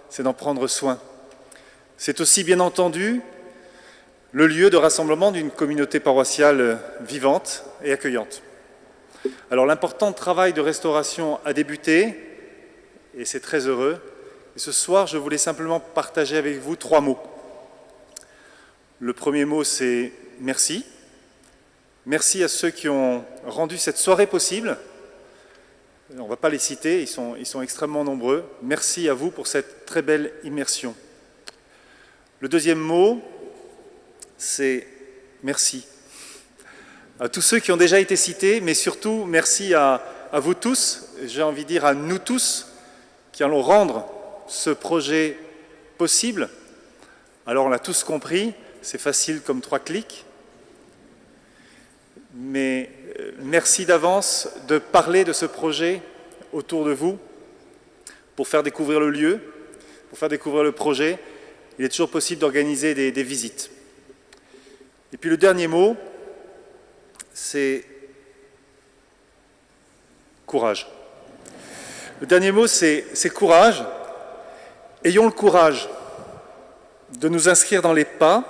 c'est d'en prendre soin. C'est aussi bien entendu le lieu de rassemblement d'une communauté paroissiale vivante et accueillante. Alors l'important travail de restauration a débuté, et c'est très heureux. Et ce soir, je voulais simplement partager avec vous 3 mots. Le premier mot, c'est merci. Merci à ceux qui ont rendu cette soirée possible. On ne va pas les citer, ils sont extrêmement nombreux. Merci à vous pour cette très belle immersion. Le deuxième mot, c'est merci. À tous ceux qui ont déjà été cités, mais surtout merci à vous tous, j'ai envie de dire à nous tous, qui allons rendre ce projet possible. Alors on l'a tous compris, c'est facile comme 3 clics, mais merci d'avance de parler de ce projet autour de vous pour faire découvrir le lieu, pour faire découvrir le projet. Il est toujours possible d'organiser des visites. Et puis le dernier mot, c'est courage. Le dernier mot, c'est courage. Ayons le courage de nous inscrire dans les pas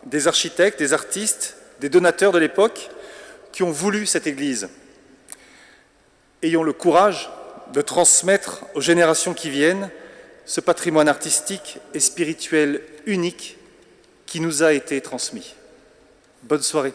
des architectes, des artistes, des donateurs de l'époque qui ont voulu cette Église. Ayons le courage de transmettre aux générations qui viennent ce patrimoine artistique et spirituel unique qui nous a été transmis. Bonne soirée.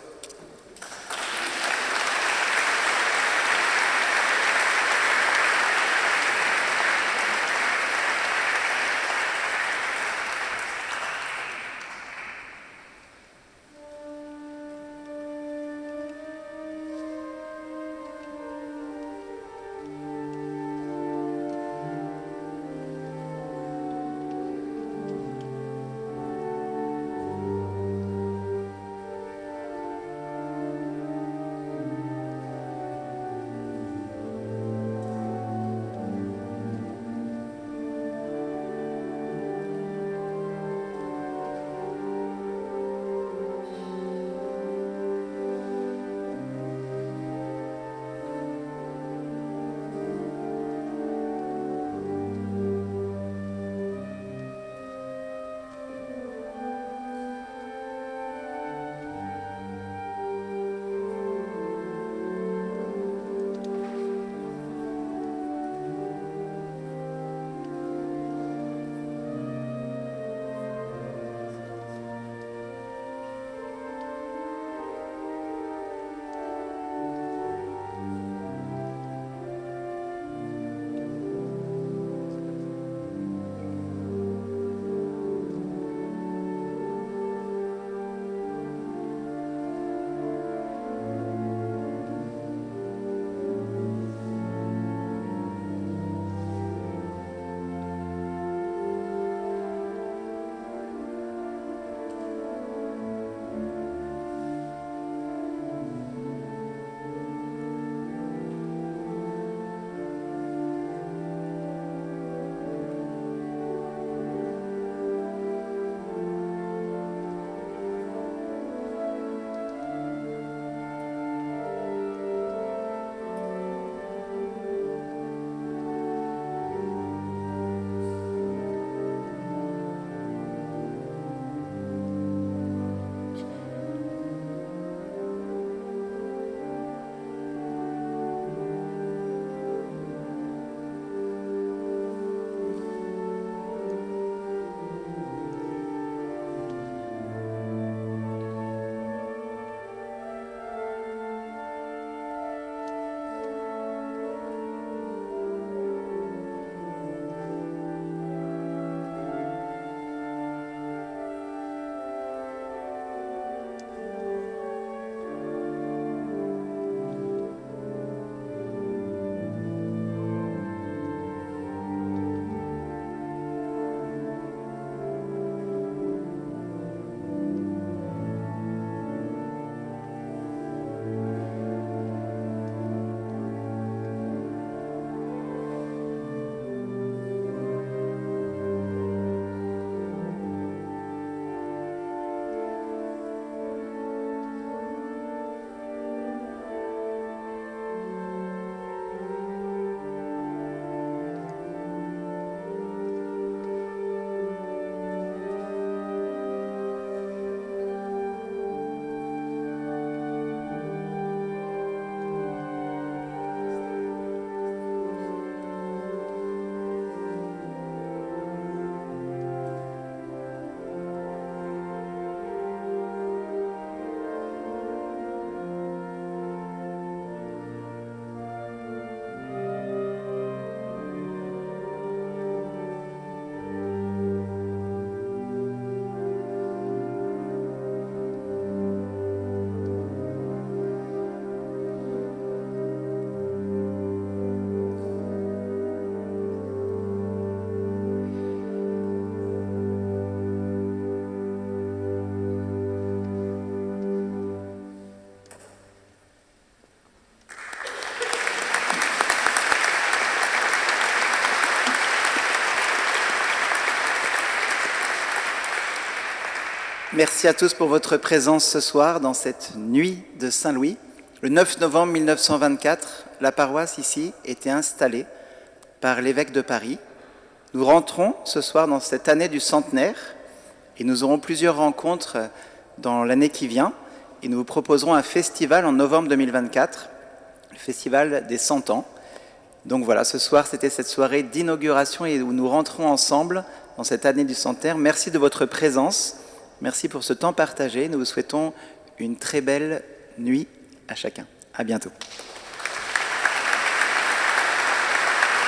Merci à tous pour votre présence ce soir dans cette nuit de Saint-Louis. Le 9 novembre 1924, la paroisse ici était installée par l'évêque de Paris. Nous rentrons ce soir dans cette année du centenaire et nous aurons plusieurs rencontres dans l'année qui vient et nous vous proposerons un festival en novembre 2024, le festival des 100 ans. Donc voilà, ce soir c'était cette soirée d'inauguration et où nous rentrons ensemble dans cette année du centenaire. Merci de votre présence, merci pour ce temps partagé. Nous vous souhaitons une très belle nuit à chacun. À bientôt.